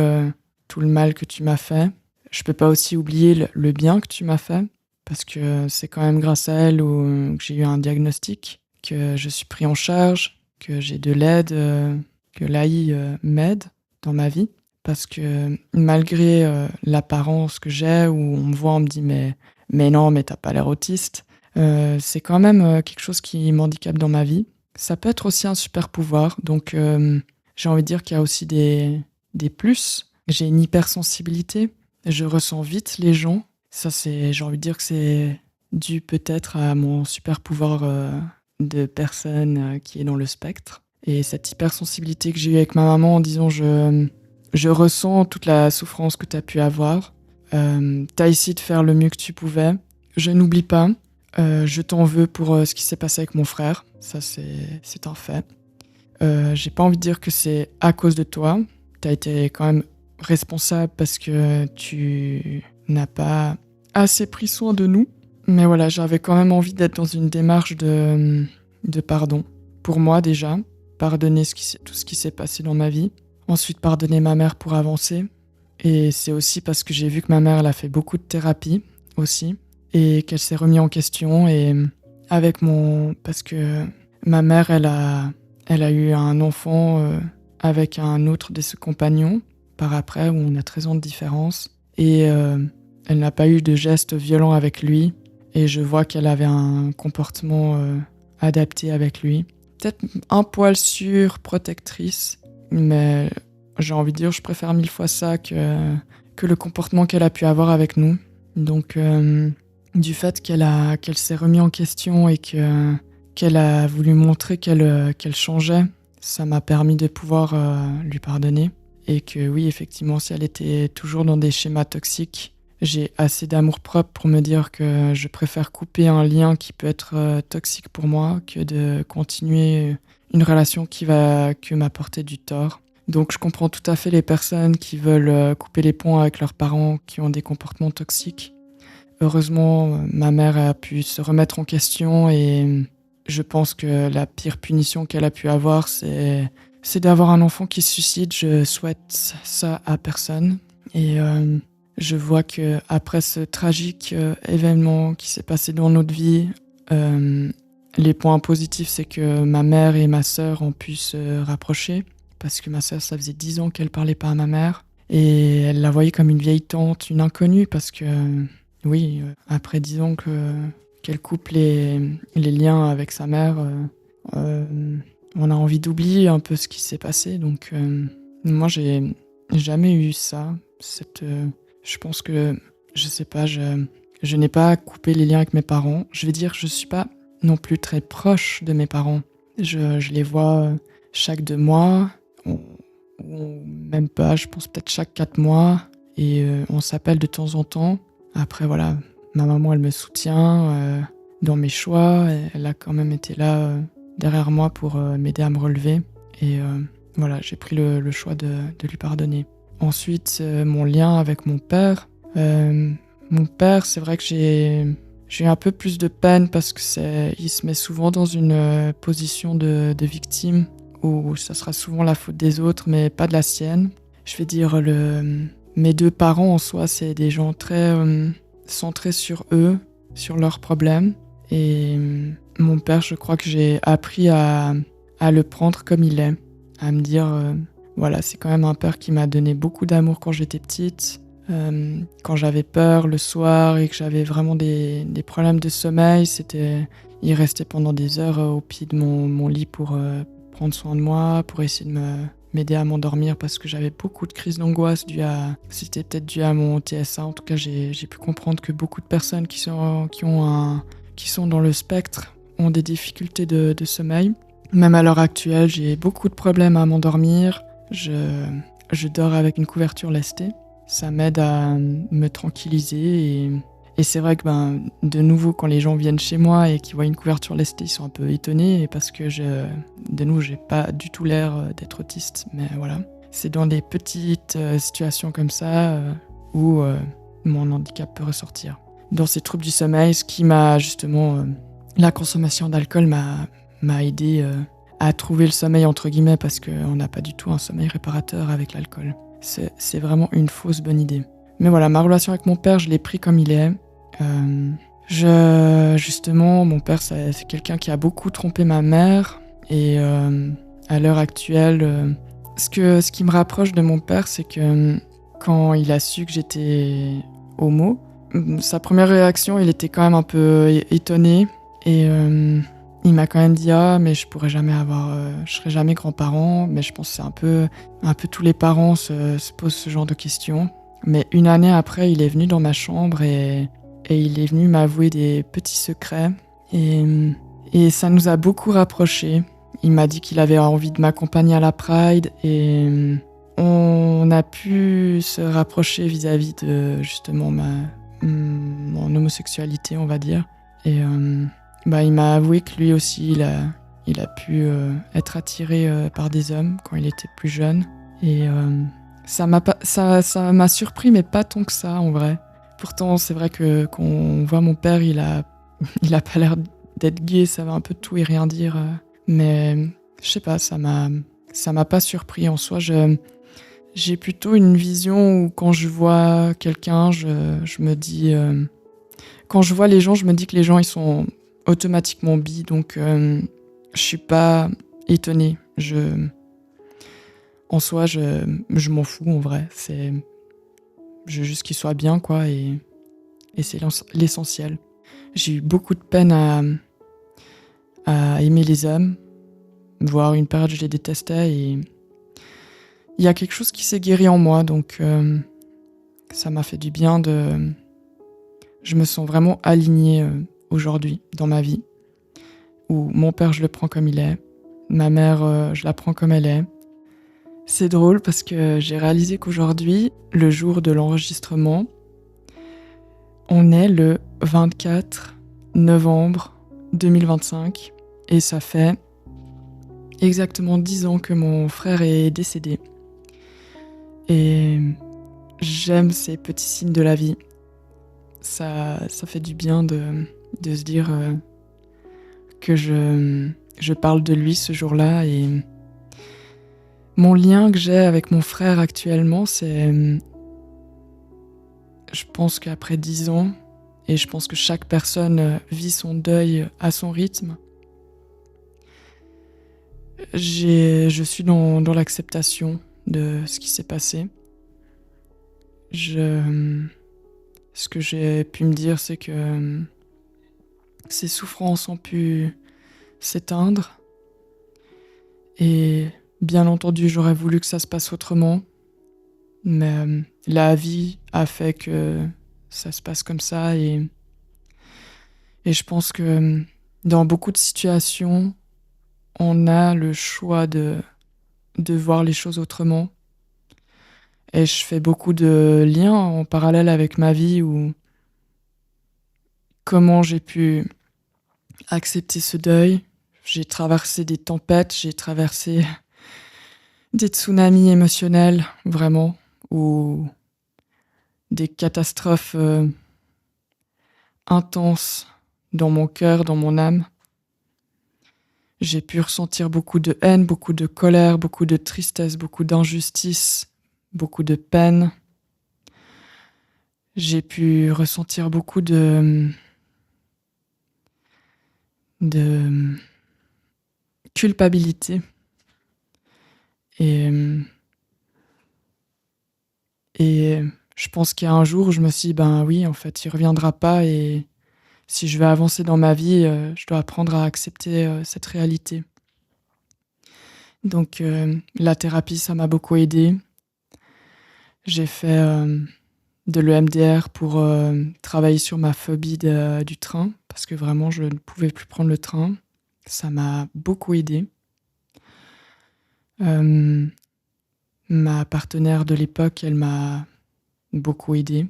tout le mal que tu m'as fait. Je peux pas aussi oublier le bien que tu m'as fait, parce que c'est quand même grâce à elle que j'ai eu un diagnostic, que je suis pris en charge, que j'ai de l'aide, que l'AI m'aide dans ma vie. Parce que malgré l'apparence que j'ai, où on me voit, on me dit mais non, mais t'as pas l'air autiste, c'est quand même quelque chose qui m'handicape dans ma vie. Ça peut être aussi un super pouvoir, donc j'ai envie de dire qu'il y a aussi des plus. J'ai une hypersensibilité, je ressens vite les gens. Ça, j'ai envie de dire que c'est dû peut-être à mon super pouvoir de personne qui est dans le spectre. Et cette hypersensibilité que j'ai eue avec ma maman en disant je ressens toute la souffrance que tu as pu avoir. Tu as essayé de faire le mieux que tu pouvais. Je n'oublie pas. Je t'en veux pour ce qui s'est passé avec mon frère. Ça, c'est un fait. J'ai pas envie de dire que c'est à cause de toi. Tu as été quand même responsable parce que tu n'as pas assez pris soin de nous. Mais voilà, j'avais quand même envie d'être dans une démarche de pardon. Pour moi déjà, pardonner tout ce qui s'est passé dans ma vie. Ensuite, pardonner ma mère pour avancer. Et c'est aussi parce que j'ai vu que ma mère, elle a fait beaucoup de thérapie aussi. Et qu'elle s'est remise en question. Et parce que ma mère, elle a eu un enfant avec un autre de ses compagnons par après, où on a 13 ans de différence. Et elle n'a pas eu de gestes violents avec lui. Et je vois qu'elle avait un comportement adapté avec lui. Peut-être un poil surprotectrice, mais j'ai envie de dire, je préfère 1000 fois ça que le comportement qu'elle a pu avoir avec nous. Donc, du fait qu'elle s'est remis en question et qu'elle a voulu montrer qu'elle changeait, ça m'a permis de pouvoir lui pardonner. Et que oui, effectivement, si elle était toujours dans des schémas toxiques, j'ai assez d'amour-propre pour me dire que je préfère couper un lien qui peut être toxique pour moi que de continuer une relation qui va que m'apporter du tort. Donc je comprends tout à fait les personnes qui veulent couper les ponts avec leurs parents qui ont des comportements toxiques. Heureusement, ma mère a pu se remettre en question et je pense que la pire punition qu'elle a pu avoir, c'est d'avoir un enfant qui se suicide. Je souhaite ça à personne. Et je vois que après ce tragique événement qui s'est passé dans notre vie, les points positifs, c'est que ma mère et ma sœur ont pu se rapprocher. Parce que ma sœur, ça faisait 10 ans qu'elle parlait pas à ma mère. Et elle la voyait comme une vieille tante, une inconnue, parce que, oui, après 10 ans qu'elle coupe les liens avec sa mère, on a envie d'oublier un peu ce qui s'est passé. Donc, moi, j'ai jamais eu ça. Je pense que, je sais pas, je n'ai pas coupé les liens avec mes parents. Je vais dire, je suis pas non plus très proche de mes parents. Je les vois chaque 2 mois, ou même pas, je pense peut-être chaque 4 mois, et on s'appelle de temps en temps. Après, voilà, ma maman, elle me soutient dans mes choix. Elle a quand même été là derrière moi pour m'aider à me relever. Et voilà, j'ai pris le choix de lui pardonner. Ensuite, mon lien avec mon père. Mon père, c'est vrai que j'ai eu un peu plus de peine parce que il se met souvent dans une position de victime où ça sera souvent la faute des autres, mais pas de la sienne. Je vais dire, mes 2 parents en soi, c'est des gens très centrés sur eux, sur leurs problèmes. Et mon père, je crois que j'ai appris à le prendre comme il est, à me dire, voilà, c'est quand même un père qui m'a donné beaucoup d'amour quand j'étais petite. Quand j'avais peur le soir et que j'avais vraiment des problèmes de sommeil, il restait pendant des heures au pied de mon lit pour prendre soin de moi, pour essayer de m'aider à m'endormir parce que j'avais beaucoup de crises d'angoisse c'était peut-être dû à mon TSA. En tout cas, j'ai pu comprendre que beaucoup de personnes qui sont dans le spectre ont des difficultés de sommeil. Même à l'heure actuelle, j'ai beaucoup de problèmes à m'endormir. Je dors avec une couverture lestée. Ça m'aide à me tranquilliser et c'est vrai que de nouveau, quand les gens viennent chez moi et qu'ils voient une couverture lestée, ils sont un peu étonnés parce que de nouveau, j'ai pas du tout l'air d'être autiste, mais voilà. C'est dans des petites situations comme ça où mon handicap peut ressortir. Dans ces troubles du sommeil, ce qui m'a justement... la consommation d'alcool m'a aidé à trouver le sommeil entre guillemets parce qu'on n'a pas du tout un sommeil réparateur avec l'alcool. C'est vraiment une fausse bonne idée. Mais voilà, ma relation avec mon père, je l'ai pris comme il est. Justement, mon père, c'est quelqu'un qui a beaucoup trompé ma mère. Et à l'heure actuelle, ce qui me rapproche de mon père, c'est que quand il a su que j'étais homo, sa première réaction, il était quand même un peu étonné. Et il m'a quand même dit « Ah, mais je serai jamais grand-parent ». Mais je pense que c'est un peu tous les parents se posent ce genre de questions. Mais une année après, il est venu dans ma chambre et il est venu m'avouer des petits secrets. Et ça nous a beaucoup rapprochés. Il m'a dit qu'il avait envie de m'accompagner à la Pride et on a pu se rapprocher vis-à-vis de justement mon homosexualité, on va dire. Et il m'a avoué que lui aussi, il a pu être attiré par des hommes quand il était plus jeune. Et ça m'a surpris, mais pas tant que ça, en vrai. Pourtant, c'est vrai que quand on voit mon père, il a pas l'air d'être gay, ça va un peu tout et rien dire. Mais je sais pas, ça m'a pas surpris en soi. J'ai plutôt une vision où quand je vois quelqu'un, je me dis... quand je vois les gens, je me dis que les gens, ils sont automatiquement bi, donc je suis pas étonnée. En soi, je m'en fous en vrai. Je veux juste qu'il soit bien, quoi, et c'est l'essentiel. J'ai eu beaucoup de peine à aimer les hommes, voire une période je les détestais, et il y a quelque chose qui s'est guéri en moi, donc ça m'a fait du bien Je me sens vraiment alignée aujourd'hui dans ma vie, où mon père, je le prends comme il est, ma mère, je la prends comme elle est. C'est drôle parce que j'ai réalisé qu'aujourd'hui, le jour de l'enregistrement, on est le 24 novembre 2025 et ça fait exactement 10 ans que mon frère est décédé. Et j'aime ces petits signes de la vie. Ça fait du bien de se dire que je parle de lui ce jour-là. Et mon lien que j'ai avec mon frère actuellement, c'est... Je pense qu'après 10 ans, et je pense que chaque personne vit son deuil à son rythme, je suis dans l'acceptation de ce qui s'est passé. Ce que j'ai pu me dire, c'est que ces souffrances ont pu s'éteindre. Et bien entendu, j'aurais voulu que ça se passe autrement. Mais la vie a fait que ça se passe comme ça. Et je pense que dans beaucoup de situations, on a le choix de voir les choses autrement. Et je fais beaucoup de liens en parallèle avec ma vie où comment j'ai pu accepter ce deuil. J'ai traversé des tempêtes, j'ai traversé des tsunamis émotionnels, vraiment, ou des catastrophes intenses dans mon cœur, dans mon âme. J'ai pu ressentir beaucoup de haine, beaucoup de colère, beaucoup de tristesse, beaucoup d'injustice, beaucoup de peine. J'ai pu ressentir beaucoup de culpabilité. Et je pense qu'il y a un jour où je me suis dit, ben oui, en fait, il reviendra pas et si je veux avancer dans ma vie, je dois apprendre à accepter cette réalité. Donc la thérapie, ça m'a beaucoup aidée. J'ai fait de l'EMDR pour travailler sur ma phobie du train, parce que vraiment, je ne pouvais plus prendre le train. Ça m'a beaucoup aidée. Ma partenaire de l'époque, elle m'a beaucoup aidée.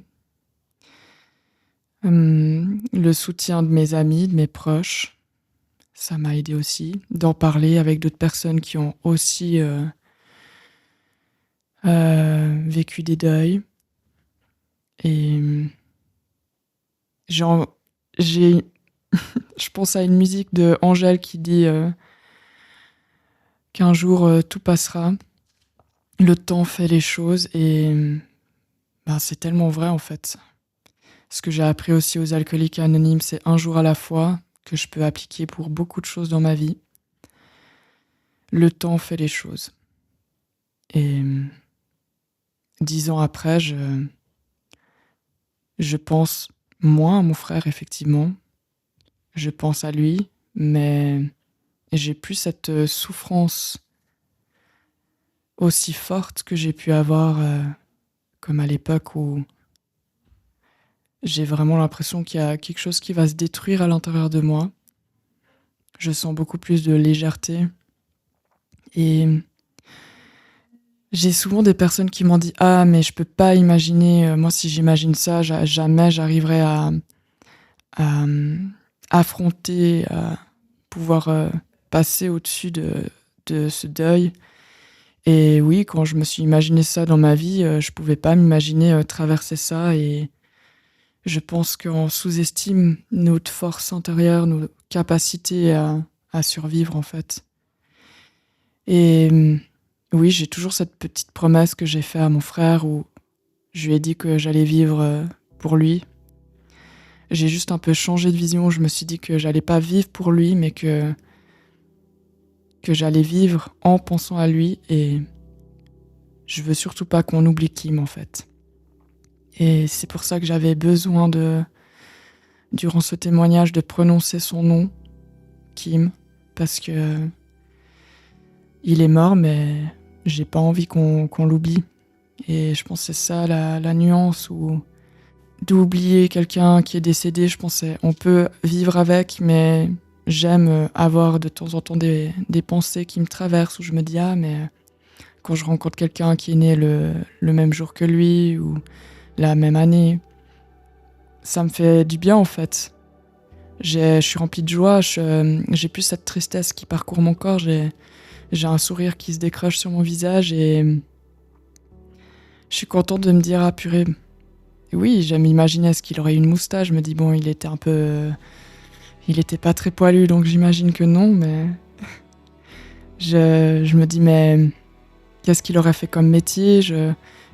Le soutien de mes amis, de mes proches, ça m'a aidé aussi. D'en parler avec d'autres personnes qui ont aussi vécu des deuils. Et je pense à une musique de Angèle qui dit qu'un jour tout passera. Le temps fait les choses et c'est tellement vrai en fait. Ce que j'ai appris aussi aux alcooliques anonymes, c'est un jour à la fois que je peux appliquer pour beaucoup de choses dans ma vie. Le temps fait les choses. Et 10 ans après, je pense moins à mon frère, effectivement. Je pense à lui, mais j'ai plus cette souffrance aussi forte que j'ai pu avoir comme à l'époque où j'ai vraiment l'impression qu'il y a quelque chose qui va se détruire à l'intérieur de moi. Je sens beaucoup plus de légèreté. Et j'ai souvent des personnes qui m'ont dit « Ah, mais je peux pas imaginer, moi si j'imagine ça, jamais j'arriverai à affronter, à pouvoir passer au-dessus de ce deuil. » Et oui, quand je me suis imaginé ça dans ma vie, je pouvais pas m'imaginer traverser ça. Et je pense qu'on sous-estime notre force intérieure, nos capacités à survivre en fait. Et oui, j'ai toujours cette petite promesse que j'ai faite à mon frère où je lui ai dit que j'allais vivre pour lui. J'ai juste un peu changé de vision. Je me suis dit que j'allais pas vivre pour lui, mais que j'allais vivre en pensant à lui. Et je veux surtout pas qu'on oublie Kim, en fait. Et c'est pour ça que j'avais besoin durant ce témoignage, de prononcer son nom, Kim, parce que il est mort, mais j'ai pas envie qu'on l'oublie. Et je pense que c'est ça la nuance, où d'oublier quelqu'un qui est décédé, je pense qu'on peut vivre avec, mais j'aime avoir de temps en temps des pensées qui me traversent, où je me dis ah, mais quand je rencontre quelqu'un qui est né le même jour que lui ou la même année, ça me fait du bien en fait. Je suis remplie de joie, j'ai plus cette tristesse qui parcourt mon corps, j'ai un sourire qui se décroche sur mon visage et je suis contente de me dire ah purée. Et oui, j'aime imaginer est-ce qu'il aurait une moustache, je me dis bon, il était un peu... il était pas très poilu, donc j'imagine que non, mais je me dis mais qu'est-ce qu'il aurait fait comme métier,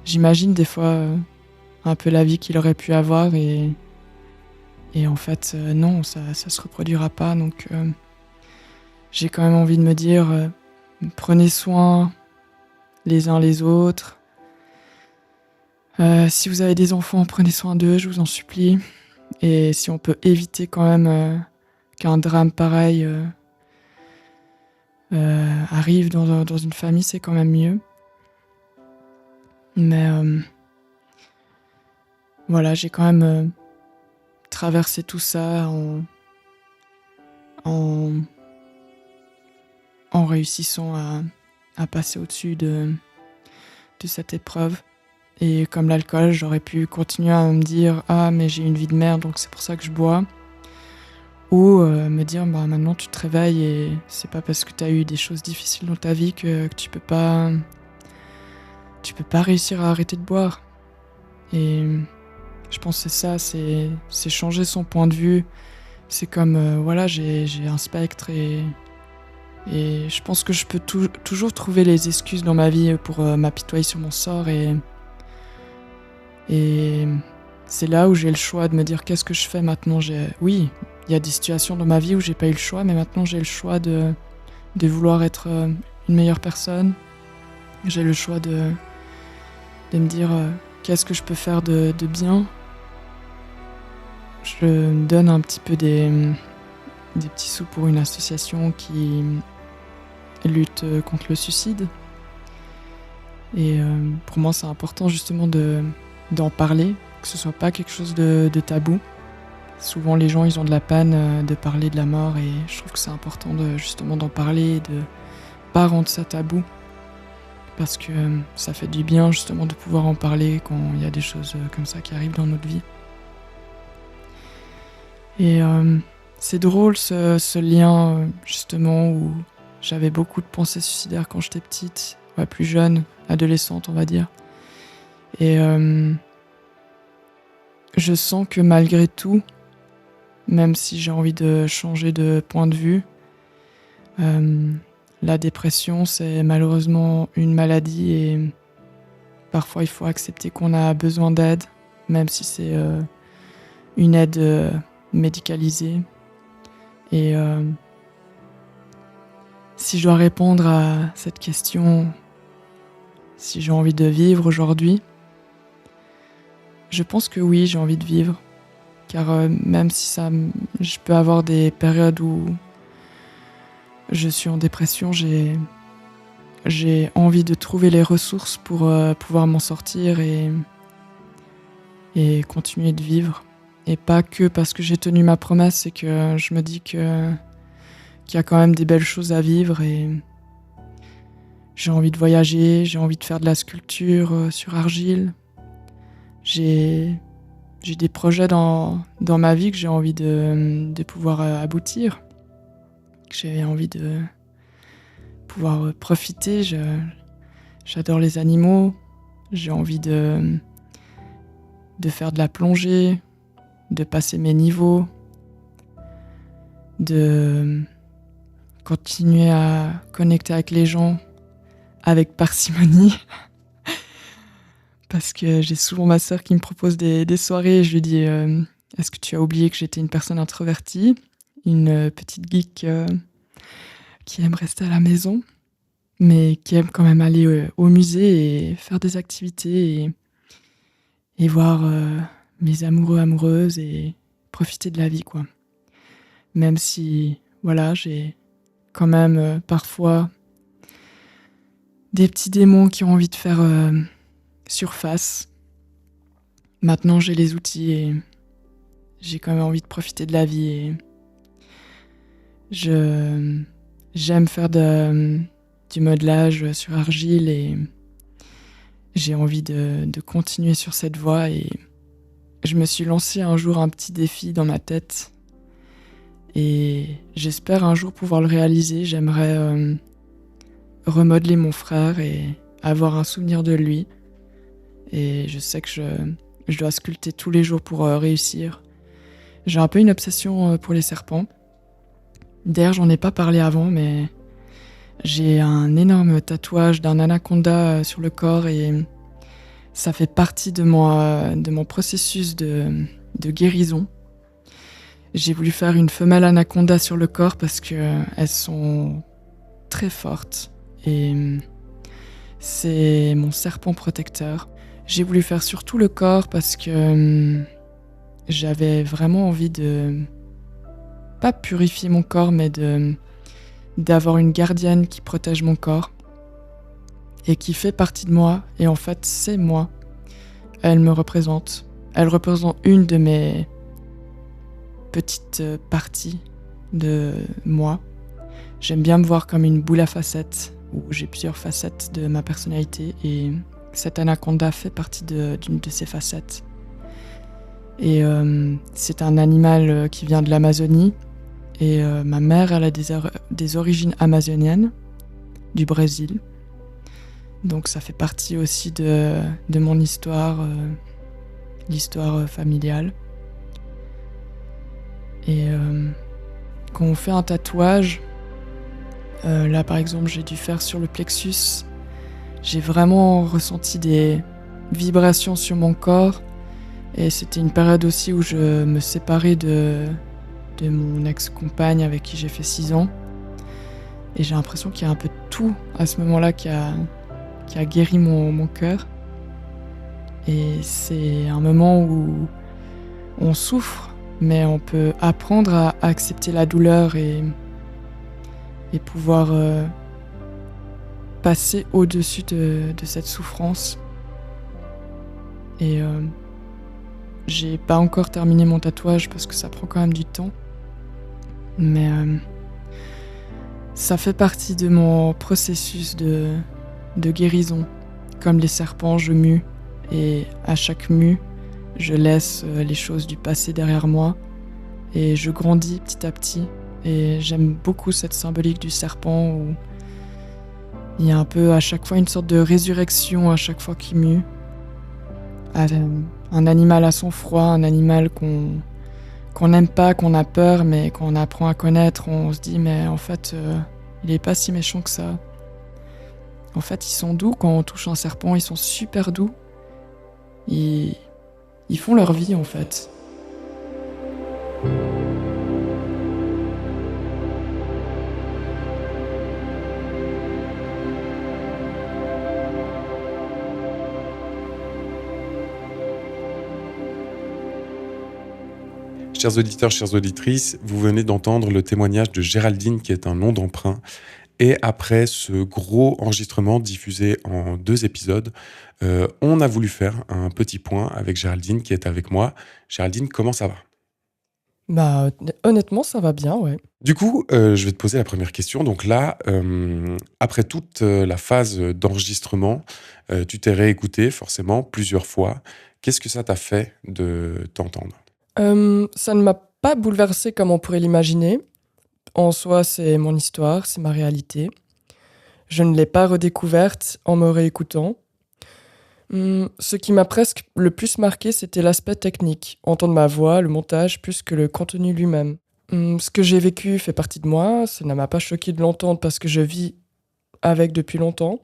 j'imagine des fois un peu la vie qu'il aurait pu avoir et en fait non, ça se reproduira pas, donc j'ai quand même envie de me dire prenez soin les uns les autres. Si vous avez des enfants, prenez soin d'eux, je vous en supplie. Et si on peut éviter quand même qu'un drame pareil arrive dans une famille, c'est quand même mieux. Mais voilà, j'ai quand même traversé tout ça en réussissant à passer au-dessus de cette épreuve. Et comme l'alcool, j'aurais pu continuer à me dire « Ah, mais j'ai une vie de merde, donc c'est pour ça que je bois ». Ou me dire bah, « Maintenant, tu te réveilles et c'est pas parce que tu as eu des choses difficiles dans ta vie que tu peux pas réussir à arrêter de boire ». Et je pense que c'est ça, c'est changer son point de vue. C'est comme, voilà, j'ai un spectre et je pense que je peux toujours trouver les excuses dans ma vie pour m'apitoyer sur mon sort et c'est là où j'ai le choix de me dire qu'est-ce que je fais maintenant. Oui, il y a des situations dans ma vie où j'ai pas eu le choix, mais maintenant j'ai le choix de vouloir être une meilleure personne. J'ai le choix de me dire qu'est-ce que je peux faire de bien. Je me donne un petit peu des petits sous pour une association qui lutte contre le suicide. Et pour moi, c'est important justement d'en parler, que ce soit pas quelque chose de tabou. Souvent, les gens, ils ont de la peine de parler de la mort et je trouve que c'est important justement d'en parler, de pas rendre ça tabou. Parce que ça fait du bien justement de pouvoir en parler quand il y a des choses comme ça qui arrivent dans notre vie. Et c'est drôle ce lien justement où j'avais beaucoup de pensées suicidaires quand j'étais petite, ouais, plus jeune, adolescente on va dire. Et je sens que malgré tout, même si j'ai envie de changer de point de vue, la dépression c'est malheureusement une maladie et parfois il faut accepter qu'on a besoin d'aide, même si c'est une aide médicalisée. Et si je dois répondre à cette question, si j'ai envie de vivre aujourd'hui, je pense que oui, j'ai envie de vivre. Car même si je peux avoir des périodes où je suis en dépression, j'ai envie de trouver les ressources pour pouvoir m'en sortir et continuer de vivre. Et pas que parce que j'ai tenu ma promesse, c'est que je me dis qu'il y a quand même des belles choses à vivre et j'ai envie de voyager, j'ai envie de faire de la sculpture sur argile. J'ai des projets dans ma vie que j'ai envie de pouvoir aboutir, que j'ai envie de pouvoir profiter. J'adore les animaux, j'ai envie de faire de la plongée, de passer mes niveaux, de continuer à connecter avec les gens avec parcimonie. Parce que j'ai souvent ma sœur qui me propose des soirées et je lui dis est-ce que tu as oublié que j'étais une personne introvertie, une petite geek qui aime rester à la maison. mais qui aime quand même aller au musée et faire des activités et voir mes amoureux, amoureuses et profiter de la vie, quoi. Même si, voilà, j'ai quand même parfois des petits démons qui ont envie de faire surface. Maintenant, j'ai les outils et j'ai quand même envie de profiter de la vie et j'aime faire du modelage sur argile et j'ai envie de continuer sur cette voie et je me suis lancé un jour un petit défi dans ma tête et j'espère un jour pouvoir le réaliser. J'aimerais remodeler mon frère et avoir un souvenir de lui et je sais que je dois sculpter tous les jours pour réussir. J'ai un peu une obsession pour les serpents. D'ailleurs, j'en ai pas parlé avant, mais j'ai un énorme tatouage d'un anaconda sur le corps et ça fait partie de mon processus de guérison. J'ai voulu faire une femelle anaconda sur le corps parce que elles sont très fortes et c'est mon serpent protecteur. J'ai voulu faire sur tout le corps parce que j'avais vraiment envie de pas purifier mon corps, mais d'avoir une gardienne qui protège mon corps et qui fait partie de moi. Et en fait, c'est moi. Elle me représente. Elle représente une de mes petites parties de moi. J'aime bien me voir comme une boule à facettes, où j'ai plusieurs facettes de ma personnalité et cette anaconda fait partie d'une de ces facettes. Et c'est un animal qui vient de l'Amazonie. Et ma mère, elle a des origines amazoniennes, du Brésil. Donc ça fait partie aussi de mon histoire, l'histoire familiale. Et quand on fait un tatouage, là par exemple j'ai dû faire sur le plexus, j'ai vraiment ressenti des vibrations sur mon corps. Et c'était une période aussi où je me séparais de mon ex-compagne avec qui j'ai fait 6 ans. Et j'ai l'impression qu'il y a un peu de tout à ce moment-là qui a guéri mon cœur. Et c'est un moment où on souffre, mais on peut apprendre à accepter la douleur et pouvoir passer au-dessus de cette souffrance. Et j'ai pas encore terminé mon tatouage parce que ça prend quand même du temps. Mais ça fait partie de mon processus de guérison. Comme les serpents, je mue. Et à chaque mue, je laisse les choses du passé derrière moi. Et je grandis petit à petit. Et j'aime beaucoup cette symbolique du serpent où il y a un peu à chaque fois une sorte de résurrection à chaque fois qu'il mue. Un animal à son froid, un animal qu'on n'aime pas, qu'on a peur, mais quand on apprend à connaître, on se dit mais en fait, il est pas si méchant que ça. En fait, ils sont doux quand on touche un serpent, ils sont super doux. Ils font leur vie en fait. Chers auditeurs, chères auditrices, vous venez d'entendre le témoignage de Géraldine qui est un nom d'emprunt. Et après ce gros enregistrement diffusé en 2 épisodes, on a voulu faire un petit point avec Géraldine qui est avec moi. Géraldine, comment ça va ? Bah honnêtement, ça va bien, ouais. Du coup, je vais te poser la première question. Donc là, après toute la phase d'enregistrement, tu t'es réécouté forcément plusieurs fois. Qu'est-ce que ça t'a fait de t'entendre ? Ça ne m'a pas bouleversée comme on pourrait l'imaginer. En soi, c'est mon histoire, c'est ma réalité. Je ne l'ai pas redécouverte en me réécoutant. Ce qui m'a presque le plus marqué, c'était l'aspect technique. Entendre ma voix, le montage, plus que le contenu lui-même. Ce que j'ai vécu fait partie de moi, ça ne m'a pas choqué de l'entendre parce que je vis avec depuis longtemps.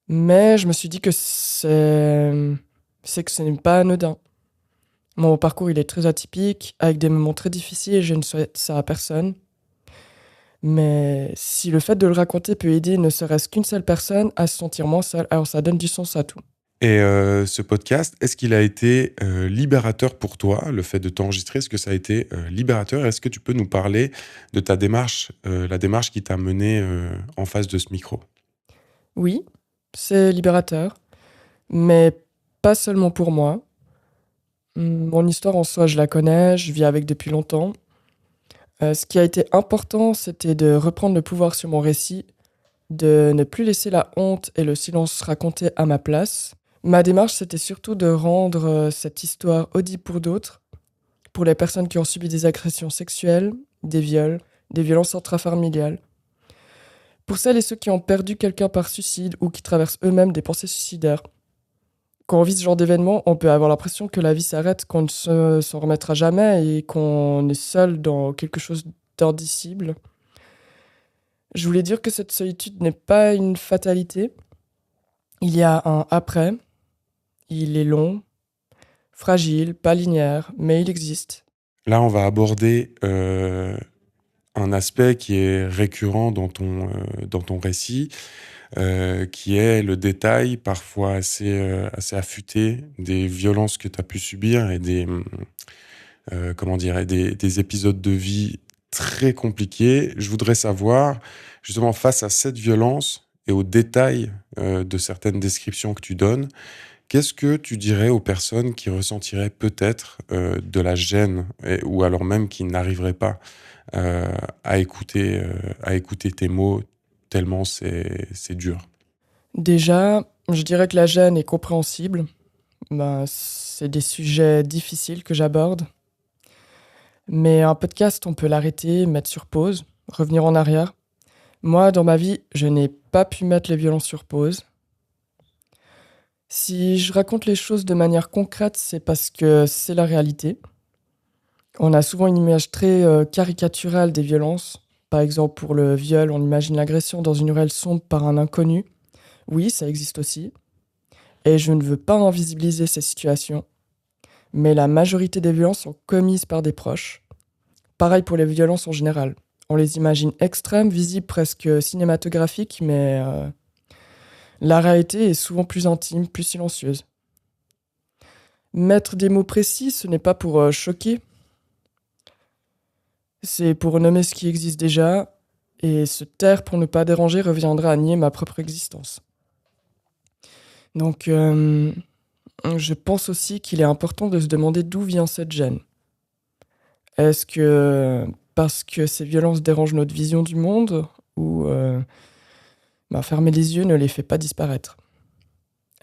Mais je me suis dit que c'est que ce n'est pas anodin. Mon parcours, il est très atypique, avec des moments très difficiles et je ne souhaite ça à personne. Mais si le fait de le raconter peut aider ne serait-ce qu'une seule personne à se sentir moins seule, alors ça donne du sens à tout. Et ce podcast, est-ce qu'il a été libérateur pour toi, le fait de t'enregistrer? Est-ce que ça a été libérateur? Est-ce que tu peux nous parler de ta démarche, la démarche qui t'a mené en face de ce micro? Oui, c'est libérateur, mais pas seulement pour moi. Mon histoire en soi, je la connais, je vis avec depuis longtemps. Ce qui a été important, c'était de reprendre le pouvoir sur mon récit, de ne plus laisser la honte et le silence raconter à ma place. Ma démarche, c'était surtout de rendre cette histoire audible pour d'autres, pour les personnes qui ont subi des agressions sexuelles, des viols, des violences intrafamiliales. Pour celles et ceux qui ont perdu quelqu'un par suicide ou qui traversent eux-mêmes des pensées suicidaires. Quand on vit ce genre d'événement, on peut avoir l'impression que la vie s'arrête, qu'on ne s'en remettra jamais et qu'on est seul dans quelque chose d'indicible. Je voulais dire que cette solitude n'est pas une fatalité. Il y a un après. Il est long, fragile, pas linéaire, mais il existe. Là, on va aborder un aspect qui est récurrent dans ton récit, qui est le détail parfois assez affûté des violences que tu as pu subir et comment dire? Et des épisodes de vie très compliqués. Je voudrais savoir, justement, face à cette violence et aux détails, de certaines descriptions que tu donnes, qu'est-ce que tu dirais aux personnes qui ressentiraient peut-être, de la gêne ou alors même qui n'arriveraient pas, heu, à écouter tes mots tellement c'est dur? Déjà, je dirais que la gêne est compréhensible. C'est des sujets difficiles que j'aborde. Mais un podcast, on peut l'arrêter, mettre sur pause, revenir en arrière. Moi, dans ma vie, je n'ai pas pu mettre les violences sur pause. Si je raconte les choses de manière concrète, c'est parce que c'est la réalité. On a souvent une image très caricaturale des violences. Par exemple, pour le viol, on imagine l'agression dans une ruelle sombre par un inconnu. Oui, ça existe aussi. Et je ne veux pas invisibiliser ces situations. Mais la majorité des violences sont commises par des proches. Pareil pour les violences en général. On les imagine extrêmes, visibles, presque cinématographiques, mais la réalité est souvent plus intime, plus silencieuse. Mettre des mots précis, ce n'est pas pour choquer, c'est pour nommer ce qui existe déjà, et se taire pour ne pas déranger reviendra à nier ma propre existence. Donc, je pense aussi qu'il est important de se demander d'où vient cette gêne. Est-ce que parce que ces violences dérangent notre vision du monde ou fermer les yeux ne les fait pas disparaître.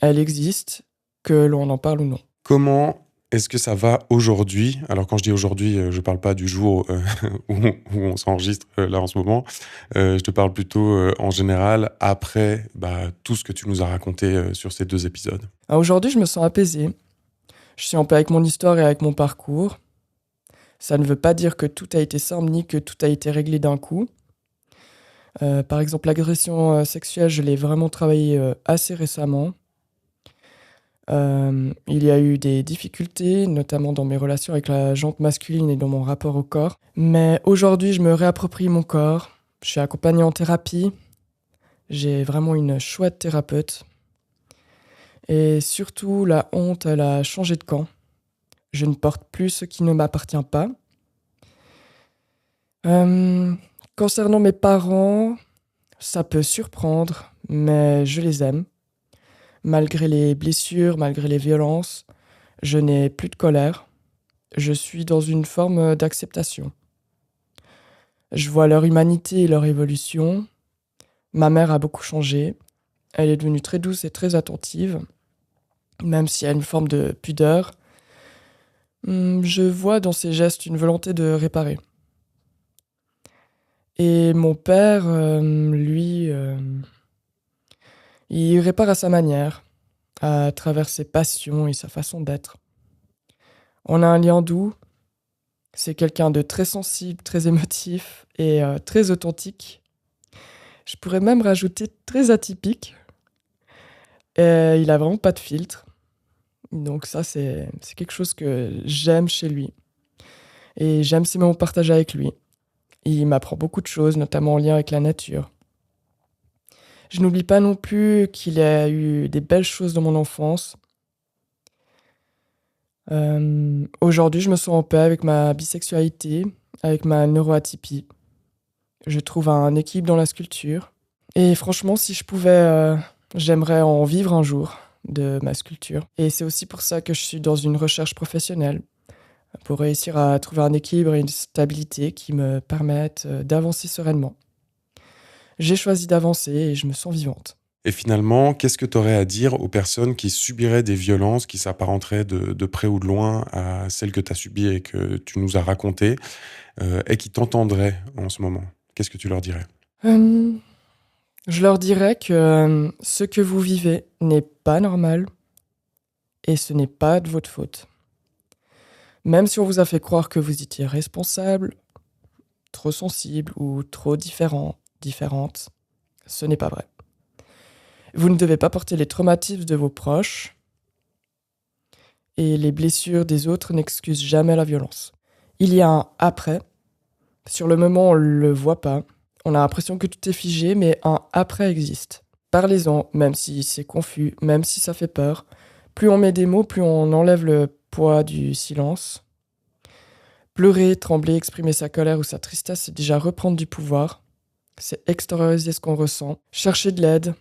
Elle existe, que l'on en parle ou non. Comment est-ce que ça va aujourd'hui? Alors quand je dis aujourd'hui, je parle pas du jour, où on s'enregistre, là en ce moment. Je te parle plutôt, en général après, tout ce que tu nous as raconté, sur ces 2 épisodes. Alors aujourd'hui, je me sens apaisée. Je suis en paix avec mon histoire et avec mon parcours. Ça ne veut pas dire que tout a été simple ni que tout a été réglé d'un coup. Par exemple, l'agression sexuelle, je l'ai vraiment travaillé assez récemment. Il y a eu des difficultés, notamment dans mes relations avec la jante masculine et dans mon rapport au corps. Mais aujourd'hui, je me réapproprie mon corps. Je suis accompagnée en thérapie. J'ai vraiment une chouette thérapeute. Et surtout, la honte, elle a changé de camp. Je ne porte plus ce qui ne m'appartient pas. Concernant mes parents, ça peut surprendre, mais je les aime. Malgré les blessures, malgré les violences, je n'ai plus de colère. Je suis dans une forme d'acceptation. Je vois leur humanité et leur évolution. Ma mère a beaucoup changé. Elle est devenue très douce et très attentive, même si elle a une forme de pudeur. Je vois dans ses gestes une volonté de réparer. Et mon père, lui, il répare à sa manière, à travers ses passions et sa façon d'être. On a un lien doux. C'est quelqu'un de très sensible, très émotif et très authentique. Je pourrais même rajouter très atypique. Il a vraiment pas de filtre. Donc ça, c'est quelque chose que j'aime chez lui. Et j'aime ces moments partagés avec lui. Il m'apprend beaucoup de choses, notamment en lien avec la nature. Je n'oublie pas non plus qu'il y a eu des belles choses dans mon enfance. Aujourd'hui, je me sens en paix avec ma bisexualité, avec ma neuroatypie. Je trouve un équilibre dans la sculpture. Et franchement, si je pouvais, j'aimerais en vivre un jour de ma sculpture. Et c'est aussi pour ça que je suis dans une recherche professionnelle, pour réussir à trouver un équilibre et une stabilité qui me permettent d'avancer sereinement. J'ai choisi d'avancer et je me sens vivante. Et finalement, qu'est-ce que tu aurais à dire aux personnes qui subiraient des violences qui s'apparenteraient de près ou de loin à celles que tu as subies et que tu nous as racontées, et qui t'entendraient en ce moment? Qu'est-ce que tu leur dirais? Je leur dirais que ce que vous vivez n'est pas normal et ce n'est pas de votre faute. Même si on vous a fait croire que vous étiez responsable, trop sensible ou trop différente, ce n'est pas vrai. Vous ne devez pas porter les traumatismes de vos proches et les blessures des autres n'excusent jamais la violence. Il y a un après. Sur le moment, on ne le voit pas. On a l'impression que tout est figé, mais un après existe. Parlez-en, même si c'est confus, même si ça fait peur. Plus on met des mots, plus on enlève le poids du silence. Pleurer, trembler, exprimer sa colère ou sa tristesse, c'est déjà reprendre du pouvoir. C'est extérioriser ce qu'on ressent. Chercher de l'aide.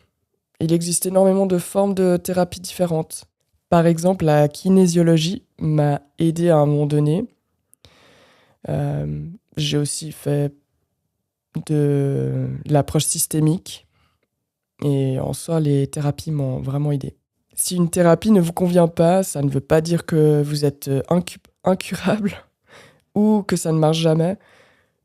Il existe énormément de formes de thérapie différentes. Par exemple, la kinésiologie m'a aidé à un moment donné. J'ai aussi fait de l'approche systémique. Et en soi, les thérapies m'ont vraiment aidé. Si une thérapie ne vous convient pas, ça ne veut pas dire que vous êtes incurable ou que ça ne marche jamais.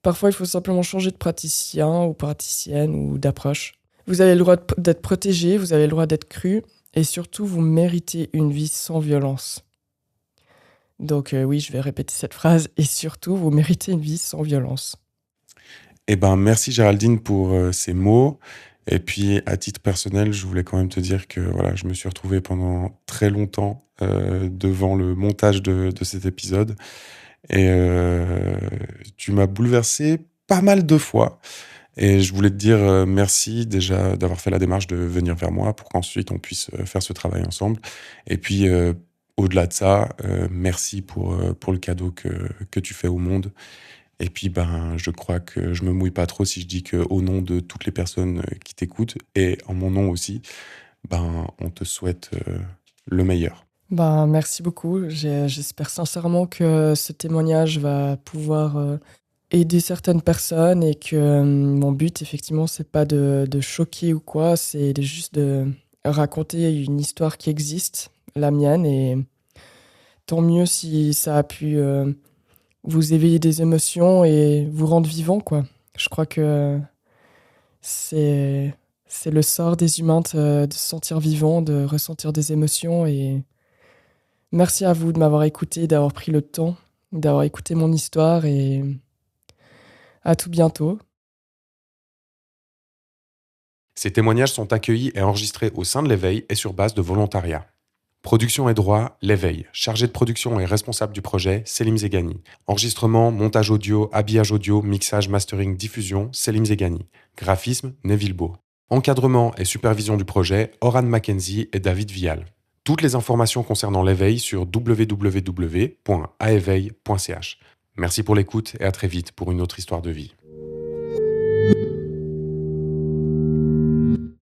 Parfois, il faut simplement changer de praticien ou praticienne ou d'approche. Vous avez le droit d'être protégé, vous avez le droit d'être cru et surtout, vous méritez une vie sans violence. Donc oui, je vais répéter cette phrase. Et surtout, vous méritez une vie sans violence. Eh ben, merci Géraldine pour ces mots. Et puis, à titre personnel, je voulais quand même te dire que voilà, je me suis retrouvé pendant très longtemps devant le montage de cet épisode. Et tu m'as bouleversé pas mal de fois. Et je voulais te dire merci déjà d'avoir fait la démarche de venir vers moi pour qu'ensuite on puisse faire ce travail ensemble. Et puis, au-delà de ça, merci pour le cadeau que tu fais au monde. Et puis, ben, je crois que je me mouille pas trop si je dis qu'au nom de toutes les personnes qui t'écoutent, et en mon nom aussi, ben, on te souhaite le meilleur. Merci beaucoup. J'espère sincèrement que ce témoignage va pouvoir aider certaines personnes et que mon but, effectivement, c'est pas de choquer ou quoi, c'est juste de raconter une histoire qui existe, la mienne, et tant mieux si ça a pu vous éveiller des émotions et vous rendre vivant, quoi. Je crois que c'est le sort des humains de se sentir vivant, de ressentir des émotions. Et merci à vous de m'avoir écouté, d'avoir pris le temps, d'avoir écouté mon histoire, et à tout bientôt. Ces témoignages sont accueillis et enregistrés au sein de l'Éveil et sur base de volontariat. Production et droit, l'Éveil. Chargé de production et responsable du projet, Selim Zegani. Enregistrement, montage audio, habillage audio, mixage, mastering, diffusion, Selim Zegani. Graphisme, Neville Beau. Encadrement et supervision du projet, Oran Mackenzie et David Vial. Toutes les informations concernant l'Éveil sur www.aeveil.ch. Merci pour l'écoute et à très vite pour une autre histoire de vie.